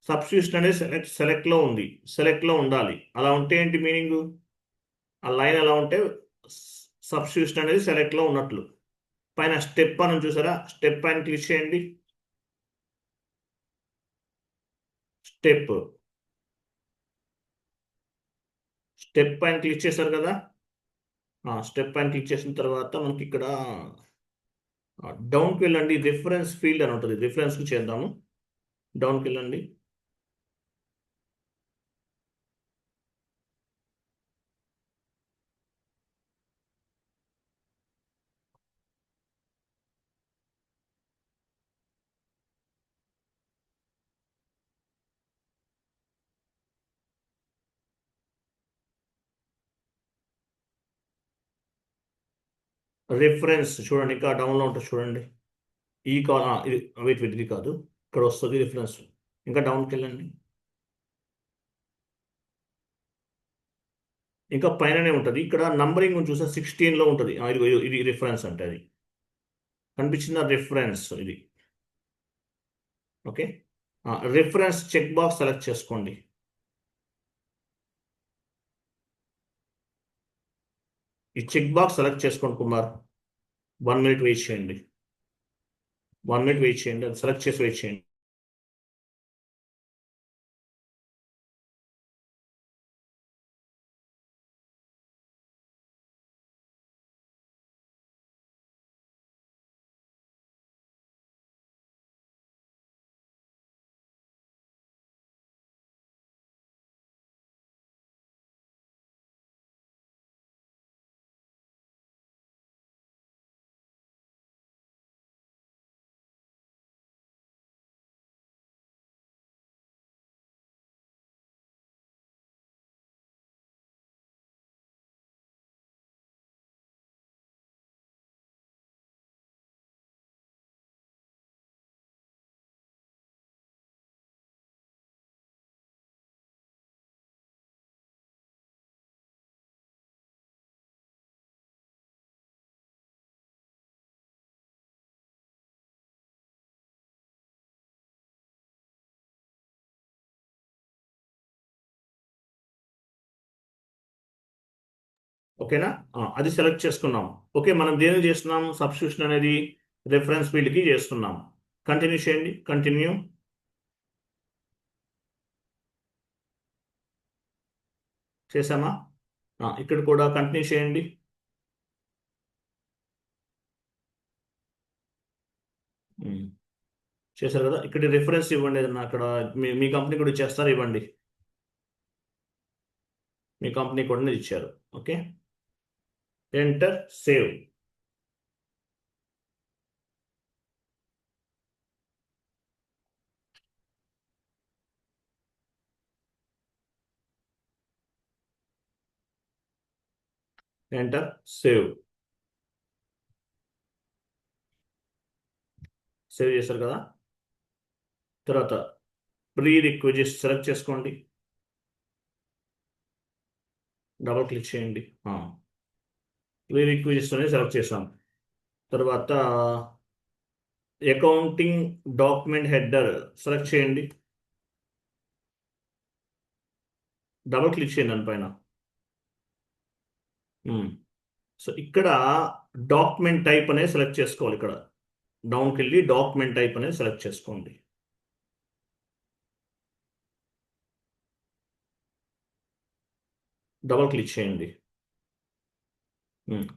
సబ్స్టిట్యూషన్ అనేది సెలెక్ట్లో ఉంది. సెలెక్ట్లో ఉండాలి. అలా ఉంటే ఏంటి మీనింగ్? ఆ లైన్ అలా ఉంటే సబ్స్టిట్యూషన్ అనేది సెలెక్ట్లో ఉన్నట్లు. పైన స్టెప్ అని చూసారా? స్టెప్ పైన క్లిక్ చేయండి. స్టెప్ పైన క్లిక్ చేశారు కదా? స్టెప్ పైన క్లిక్ చేసిన తర్వాత మనకి ఇక్కడ డౌన్కి వెళ్ళండి. రిఫరెన్స్ ఫీల్డ్ అని ఉంటుంది. రిఫరెన్స్కి చేద్దాము. డౌన్కి వెళ్ళండి. రిఫరెన్స్ చూడండి, ఇంకా డౌన్లో ఉంటుంది చూడండి. ఈ కాల్ ఇది వెయిట్ ఇది కాదు, ఇక్కడ వస్తుంది రిఫరెన్స్. ఇంకా డౌన్కి వెళ్ళండి. ఇంకా పైననే ఉంటుంది. ఇక్కడ నంబరింగ్ చూసా 16లో ఉంటుంది. ఇది రిఫరెన్స్ అంటే అది కనిపించిందా? రిఫరెన్స్ ఇది. Okay. Reference check box select చేసుకోండి. ఈ చెక్ బాక్స్ సెలెక్ట్ చేసుకోండి కుమార్. 1 మినిట్ వెయిట్ చేయండి. 1 మినిట్ వెయిట్ చేయండి. అది సెలెక్ట్ చేసి వెయిట్ చేయండి. ఓకేనా? అది సెలెక్ట్ చేసుకున్నాం. ఓకే, మనం దేనికి చేస్తున్నాం? సబ్స్టిట్యూషన్ అనేది రిఫరెన్స్ ఫీల్డ్కి చేస్తున్నాం. కంటిన్యూ చేయండి. కంటిన్యూ. చేసామా? ఇక్కడ కూడా కంటిన్యూ చేయండి. ఉమ్, చేశారు కదా. ఇక్కడ రిఫరెన్స్ ఇవ్వండి ఏదన్నా. అక్కడ మీ కంపెనీ కూడా ఇచ్చేస్తారు, ఇవ్వండి. మీ కంపెనీ కూడా ఇచ్చారు. Okay, enter, save. Enter, save. Save చేశారు కదా. తర్వాత ప్రీ రిక్వెస్ట్ సెలెక్ట్ చేసుకోండి. డబుల్ క్లిక్ చేయండి. ప్రీ రిక్వెస్ట్ అనేది సెలెక్ట్ చేసాం. తర్వాత అకౌంటింగ్ డాక్యుమెంట్ హెడర్ సెలెక్ట్ చేయండి. డబుల్ క్లిక్ చేయండి దానిపైన. సో ఇక్కడ డాక్యుమెంట్ టైప్ అనేది సెలెక్ట్ చేసుకోవాలి. ఇక్కడ డౌన్కి వెళ్ళి డాక్యుమెంట్ టైప్ అనేది సెలెక్ట్ చేసుకోండి. డబుల్ క్లిక్ చేయండి.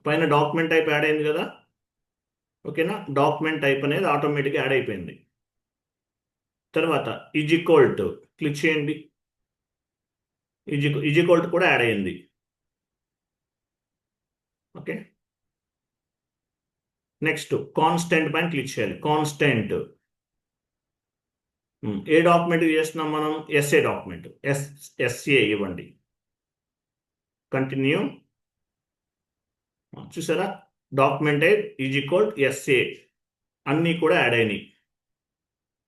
పైన డాక్యుమెంట్ టైప్ యాడ్ అయింది కదా. ఓకేనా? డాక్యుమెంట్ టైప్ అనేది ఆటోమేటిక్గా యాడ్ అయిపోయింది. తర్వాత ఈక్వల్ క్లిక్ చేయండి. ఈక్వల్ కూడా యాడ్ అయింది. ఓకే, నెక్స్ట్ కాన్స్టెంట్ పైన క్లిక్ చేయాలి. కాన్స్టెంట్ ఏ డాక్యుమెంట్ చేస్తున్నాం మనం? SA document. ఎస్ఏ ఇవ్వండి. కంటిన్యూ. చూసారా? డాక్యుమెంట్ ఈక్వల్ ఎస్ఏ అన్నీ కూడా యాడ్ అయినాయి.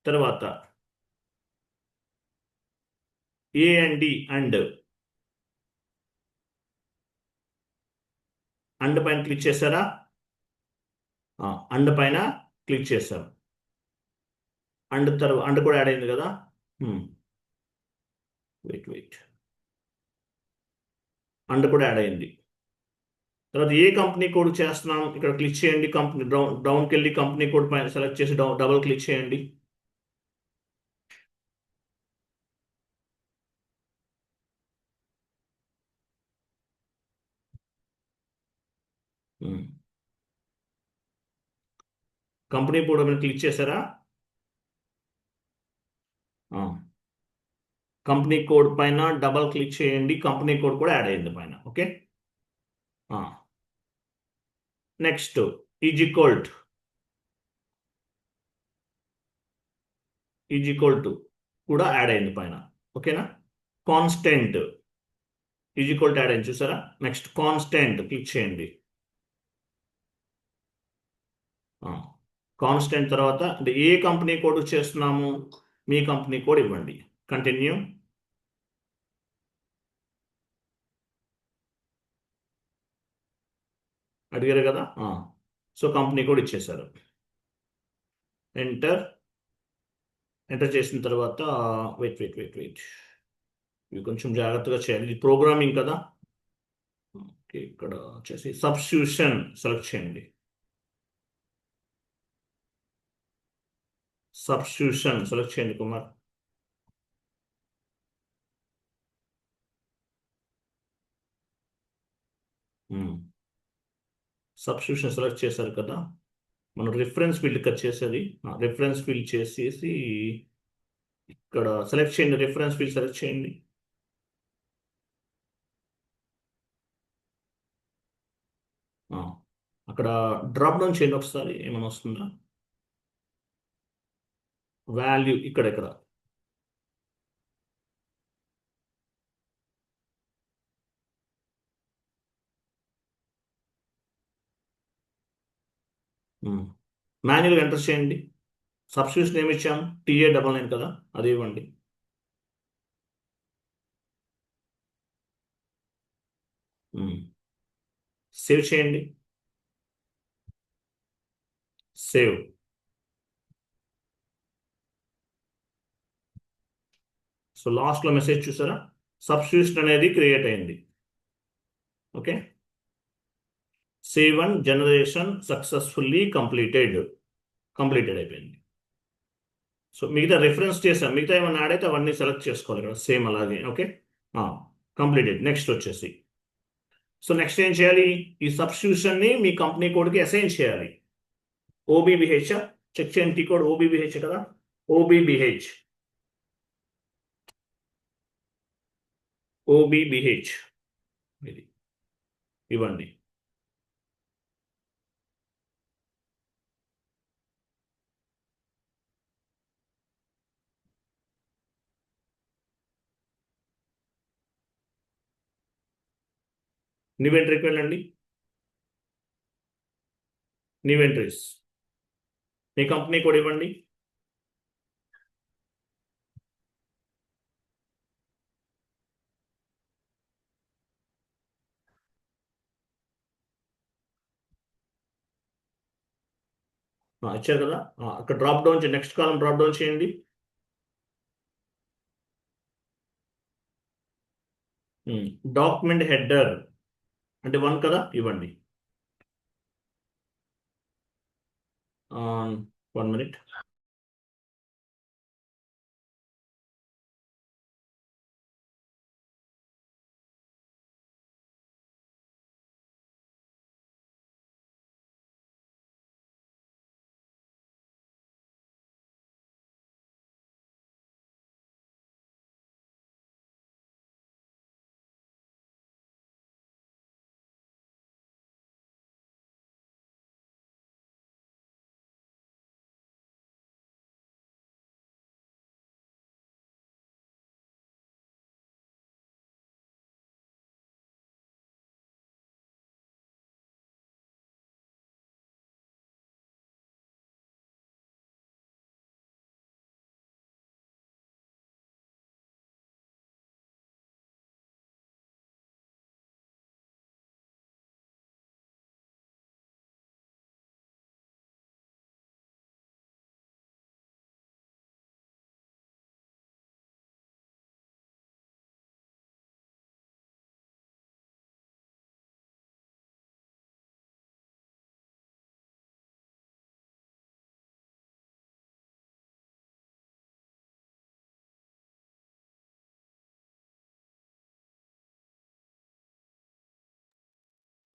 తర్వాత ఏ అండ్ డి అండ్ పైన క్లిక్ చేశారా? అండ్ పైన క్లిక్ చేశారు. అండ్ కూడా యాడ్ అయింది కదా. వెయిట్. అండ్ కూడా యాడ్ అయింది. తర్వాత ఏ కంపెనీ కోడ్ చేస్తున్నాం? ఇక్కడ క్లిక్ చేయండి. కంపెనీ డౌన్కి వెళ్ళి కంపెనీ కోడ్ పైన సెలెక్ట్ చేసి డబుల్ క్లిక్ చేయండి. కంపెనీ కోడ్ మీద క్లిక్ చేశారా? కంపెనీ కోడ్ పైన డబల్ క్లిక్ చేయండి. కంపెనీ కోడ్ కూడా యాడ్ అయింది పైన. ఓకే, నెక్స్ట్ ఈక్వల్ కూడా యాడ్ అయింది పైన. ఓకేనా? కాన్స్టెంట్ ఈక్వల్ యాడ్ అయింది చూసారా. నెక్స్ట్ కాన్స్టెంట్ క్లిక్ చేయండి. కాన్స్టెంట్ తర్వాత అంటే ఏ కంపెనీ కోడ్ చేస్తున్నాము? మీ కంపెనీ కోడ్ ఇవ్వండి. కంటిన్యూ. అడిగారు కదా. సో కంపెనీ కోడ్ ఇచ్చేశారు. ఎంటర్ చేసిన తర్వాత వెయిట్. ఇవి కొంచెం జాగ్రత్తగా చేయాలి. ఇది ప్రోగ్రామింగ్ కదా. ఓకే, ఇక్కడ వచ్చేసి సబ్స్టిట్యూషన్ సెలెక్ట్ చేయండి. సబ్స్టిట్యూషన్ సెలెక్ట్ చేయండి కుమార్. సబ్స్టిట్యూషన్ సెలెక్ట్ చేశారు కదా. మనం రిఫరెన్స్ ఫీల్డ్ కట్ చేసేది. రిఫరెన్స్ ఫీల్డ్ చేసేసి ఇక్కడ సెలెక్ట్ చేయండి. రిఫరెన్స్ ఫీల్డ్ సెలెక్ట్ చేయండి. అక్కడ డ్రాప్ డౌన్ చేయండి ఒకసారి, ఏమైనా వస్తుందా? వాల్యూ ఇక్కడ మాన్యువల్గా ఎంటర్ చేయండి. సబ్స్టిట్యూషన్ ఏమి ఇచ్చాం? TA99 కదా, అది ఇవ్వండి. సేవ్ చేయండి. సేవ్. సో లాస్ట్లో మెసేజ్ చూసారా? సబ్స్టిట్యూషన్ అనేది క్రియేట్ అయింది. Okay, C1 generation successfully completed అయిపోయింది. సో మిగతా రిఫరెన్స్ చేసాం, మిగతా ఏమైనా యాడ్ అయితే అవన్నీ సెలెక్ట్ చేసుకోవాలి ఇక్కడ సేమ్ అలాగే. Okay, completed. నెక్స్ట్ వచ్చేసి, సో నెక్స్ట్ ఏం చేయాలి, ఈ సబ్స్టిట్యూషన్ని మీ కంపెనీ కోడ్కి అసైన్ చేయాలి. ఓబీబీహెచ్ చెక్ చేయండి, టీ కోడ్ ఓబీబీహెచ్ కదా, ఓబీబీహెచ్ ఇది ఇవ్వండి. న్యూ ఎంట్రీకి వెళ్ళండి, న్యూ ఎంట్రీస్, మీ కంపెనీ కోడ్ ఇవ్వండి. ఇచ్చారు కదా, అక్కడ డ్రాప్ డౌన్ చేయండి, నెక్స్ట్ కాలం డ్రాప్ డౌన్ చేయండి. డాక్యుమెంట్ హెడర్ అంటే 1 కదా, ఇవ్వండి. 1 మినిట్.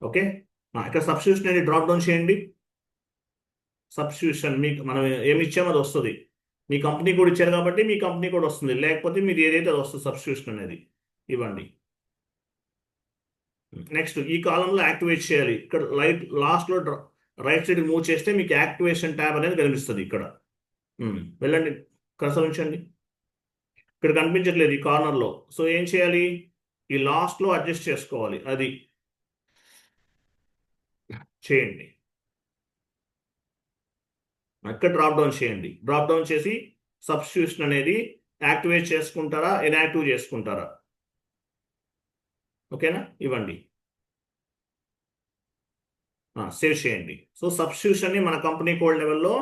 ఓకే, ఇక్కడ సబ్స్టిట్యూషన్ అని డ్రాప్ డౌన్ చేయండి. సబ్స్టిట్యూషన్ మీకు మనం ఏమి ఇచ్చామో అది వస్తుంది. మీ కంపెనీ కోడ్ ఇచ్చారు కాబట్టి మీ కంపెనీ కోడ్ వస్తుంది, లేకపోతే మీరు ఏదైతే అది వస్తుంది సబ్స్టిట్యూషన్ అనేది ఇవ్వండి. నెక్స్ట్ ఈ కాలంలో యాక్టివేట్ చేయాలి. ఇక్కడ లాస్ట్లో రైట్ సైడ్ మూవ్ చేస్తే మీకు యాక్టివేషన్ ట్యాబ్ అనేది కనిపిస్తుంది ఇక్కడ. వెళ్ళండి, కర్సర్ ఉంచండి. ఇక్కడ కనిపించట్లేదు ఈ కార్నర్లో. సో ఏం చేయాలి, ఈ లాస్ట్లో అడ్జస్ట్ చేసుకోవాలి, అది చేయండి. ఇక్కడ డ్రాప్ డౌన్ చేయండి, డ్రాప్ డౌన్ చేసి సబ్స్టిట్యూషన్ అనేది యాక్టివేట్ చేసుకుంటారా ఇన్యాక్టివ్ చేసుకుంటారా, ఓకేనా, ఇవ్వండి. సేవ్ చేయండి. సో సబ్స్టిట్యూషన్ని మన కంపెనీ కోడ్ లెవెల్లో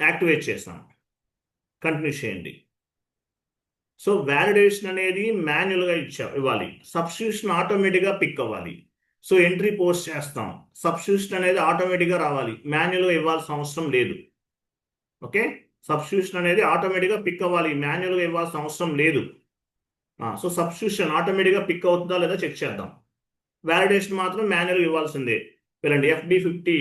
యాక్టివేట్ చేసాం. కంటిన్యూ చేయండి. సో వ్యాలిడేషన్ అనేది మాన్యువల్గా ఇవ్వాలి, సబ్స్టిట్యూషన్ ఆటోమేటిక్గా పిక్ అవ్వాలి. సో ఎంట్రీ పోస్ట్ చేస్తాం, సబ్స్టిట్యూషన్ అనేది ఆటోమేటిక్గా రావాలి, మాన్యువల్గా ఇవ్వాల్సిన అవసరం లేదు. ఓకే, సబ్స్టిట్యూషన్ అనేది ఆటోమేటిక్గా పిక్ అవ్వాలి, మాన్యువల్గా ఇవ్వాల్సిన అవసరం లేదు. సో సబ్స్టిట్యూషన్ ఆటోమేటిక్గా పిక్ అవుతుందా లేదా చెక్ చేద్దాం. వ్యాలిడేషన్ మాత్రం మాన్యువల్గా ఇవ్వాల్సిందే. వెళ్ళండి FB50.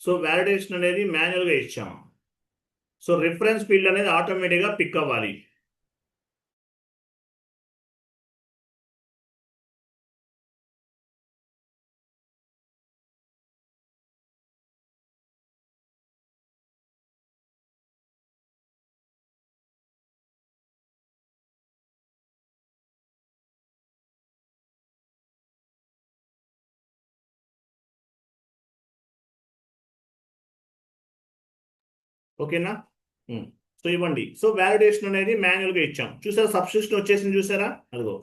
సో వ్యాలిడేషన్ అనేది మాన్యువల్గా ఇచ్చాము. సో రిఫరెన్స్ ఫీల్డ్ అనేది ఆటోమేటిక్గా పిక్ అవ్వాలి. ఓకేనా? సో ఇవ్వండి. సో వ్యాలిడేషన్ అనేది మాన్యువల్గా ఇచ్చాం. చూసారా సబ్స్టిట్యూషన్ వచ్చేసింది, చూసారా? అదిగో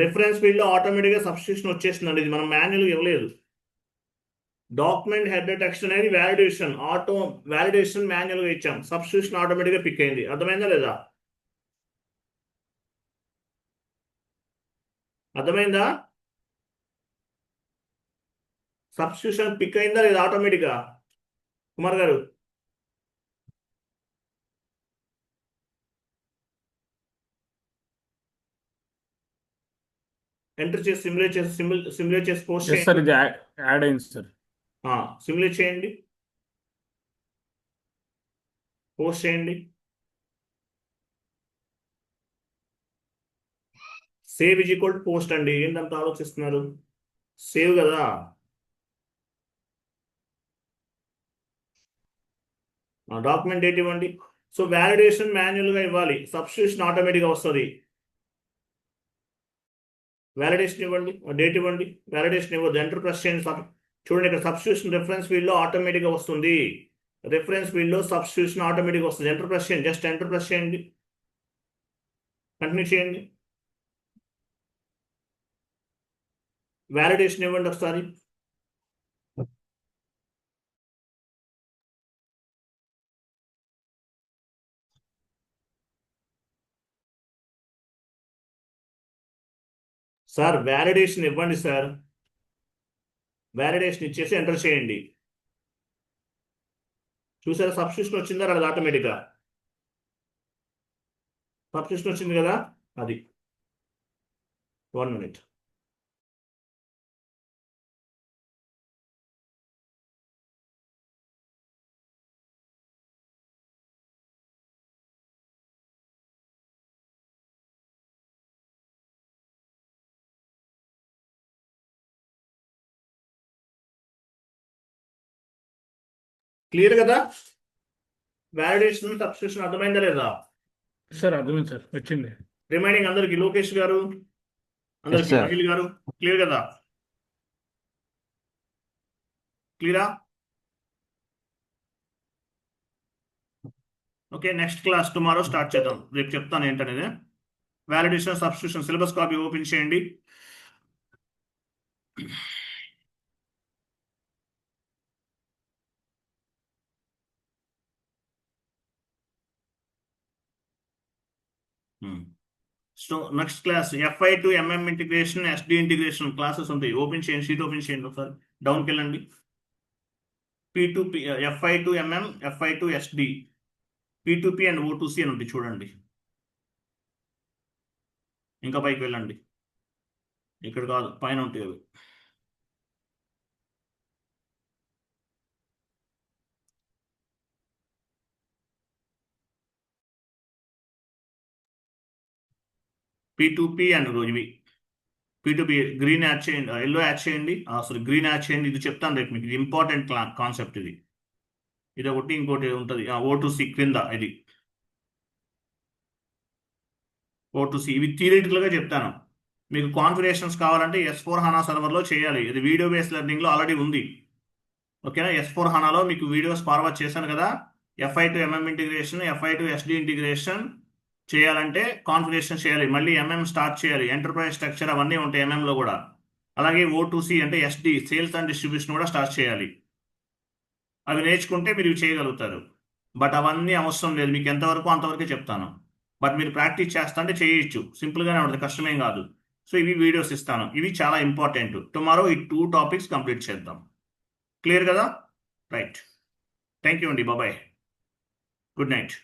రిఫరెన్స్ ఫీల్డ్లో ఆటోమేటిక్గా సబ్స్టిట్యూషన్ వచ్చేసిందండి. ఇది మనం మాన్యువల్గా ఇవ్వలేదు. డాక్యుమెంట్ హెడర్ టెక్స్ట్ అనేది వ్యాలిడేషన్ మాన్యువల్గా ఇచ్చాం. సబ్స్టిట్యూషన్ ఆటోమేటిక్గా పిక్ అయింది. అర్థమైందా లేదా? అర్థమైందా? సబ్స్టిట్యూషన్ పిక్ అయిందా లేదా ఆటోమేటిక్గా? కుమార్ గారు ఎంటర్ చేసి సిమ్యులేట్ చేసి పోస్ట్ ఎస్ సార్, చేయండి. ఇది యాడ్ అయింది సార్. సిమ్యులేట్ చేయండి, పోస్ట్ చేయండి. Save is equal to post అండి. ఏంటంత ఆలోచిస్తున్నారు? సేవ్ కదా. డాక్యుమెంట్ డేట్ ఇవ్వండి. సో వ్యాలిడేషన్ మాన్యువల్గా ఇవ్వాలి, సబ్స్టిట్యూషన్ ఆటోమేటిక్గా వస్తుంది. వ్యాలిడేషన్ ఇవ్వండి, డేట్ ఇవ్వండి. వ్యాలిడేషన్ ఇవ్వద్దు, ఎంటర్ ప్రెస్ చేయండి. చూడండి ఇక్కడ సబ్స్టిట్యూషన్ రిఫరెన్స్ ఫీల్డ్లో ఆటోమేటిక్గా వస్తుంది. రిఫరెన్స్ ఫీల్డ్లో సబ్స్టిట్యూషన్ ఆటోమేటిక్గా వస్తుంది. ఎంటర్ ప్రెస్ చేయండి, జస్ట్ ఎంటర్ ప్రెస్ చేయండి, కంటిన్యూ చేయండి. వ్యాలిడేషన్ ఇవ్వండి ఒకసారి. సార్ వ్యాలిడేషన్ ఇవ్వండి సార్. వ్యాలిడేషన్ ఇచ్చేసి ఎంటర్ చేయండి. చూసారా సబ్స్టిట్యూషన్ వచ్చిందా రాలేదు? ఆటోమేటిక్గా సబ్స్టిట్యూషన్ వచ్చింది కదా. అది 1 minute. క్లియర్ కదా? వ్యాలిడేషన్ సబ్స్టిట్యూషన్ అర్థమైందా లేదా? సార్ అర్థమైంది సార్, వచ్చింది. రిమైనింగ్ అందరికి, లోకేష్ గారు అందరికి, sir. అనిల్ గారు క్లియర్ కదా? క్లియరా? Okay, next class tomorrow start చేద్దాం. రేపు చెప్తాను ఏంటనేది. Validation substitution syllabus copy open చేయండి. So next class FI to MM integration, SD integration classes ఉంటాయి. ఓపెన్ చేయండి, షీట్ ఓపెన్ చేయండి ఒకసారి. డౌన్కి వెళ్ళండి. P2P, FI to MM, FI to SD, P2P and O2C అని ఉంటుంది చూడండి. ఇంకా పైకి వెళ్ళండి, ఇక్కడ కాదు పైన ఉంటాయి అవి. P2P అండ్ ఇవి P2P గ్రీన్ యాడ్ చేయండి, ఎల్లో యాడ్ చేయండి, సారీ గ్రీన్ యాడ్ చేయండి. ఇది చెప్తాను రేపు మీకు, ఇది ఇంపార్టెంట్ కాన్సెప్ట్ ఇది. ఇది ఒకటి, ఇంకోటి ఉంటుంది O2C క్రింద. ఇది O2C ఇవి థియరిటికల్గా చెప్తాను. మీకు కాన్ఫిగరేషన్స్ కావాలంటే S4HANA సర్వర్లో చేయాలి. ఇది వీడియో బేస్డ్ లెర్నింగ్లో ఆల్రెడీ ఉంది. ఓకేనా? S4 HANAలో మీకు వీడియోస్ ఫార్వర్డ్ చేశాను కదా. FI to MM integration, FI to SD integration చేయాలంటే కాన్ఫిగరేషన్ చేయాలి. మళ్ళీ MM స్టార్ట్ చేయాలి. ఎంటర్ప్రైజ్ స్ట్రక్చర్ అవన్నీ ఉంటాయి MMలో కూడా. అలాగే O2C అంటే SD, సేల్స్ అండ్ డిస్ట్రిబ్యూషన్ కూడా స్టార్ట్ చేయాలి. అవి నేర్చుకుంటే మీరు ఇవి చేయగలుగుతారు. బట్ అవన్నీ అవసరం లేదు, మీకు ఎంతవరకు అంతవరకే చెప్తాను. బట్ మీరు ప్రాక్టీస్ చేస్తా అంటే చేయొచ్చు, సింపుల్గానే ఉంటుంది, కష్టమేం కాదు. సో ఇవి వీడియోస్ ఇస్తాను, ఇవి చాలా ఇంపార్టెంట్. టుమారో ఈ 2 టాపిక్స్ కంప్లీట్ చేద్దాం. క్లియర్ కదా? రైట్, థ్యాంక్ యూ అండి, బాబాయ్, గుడ్ నైట్.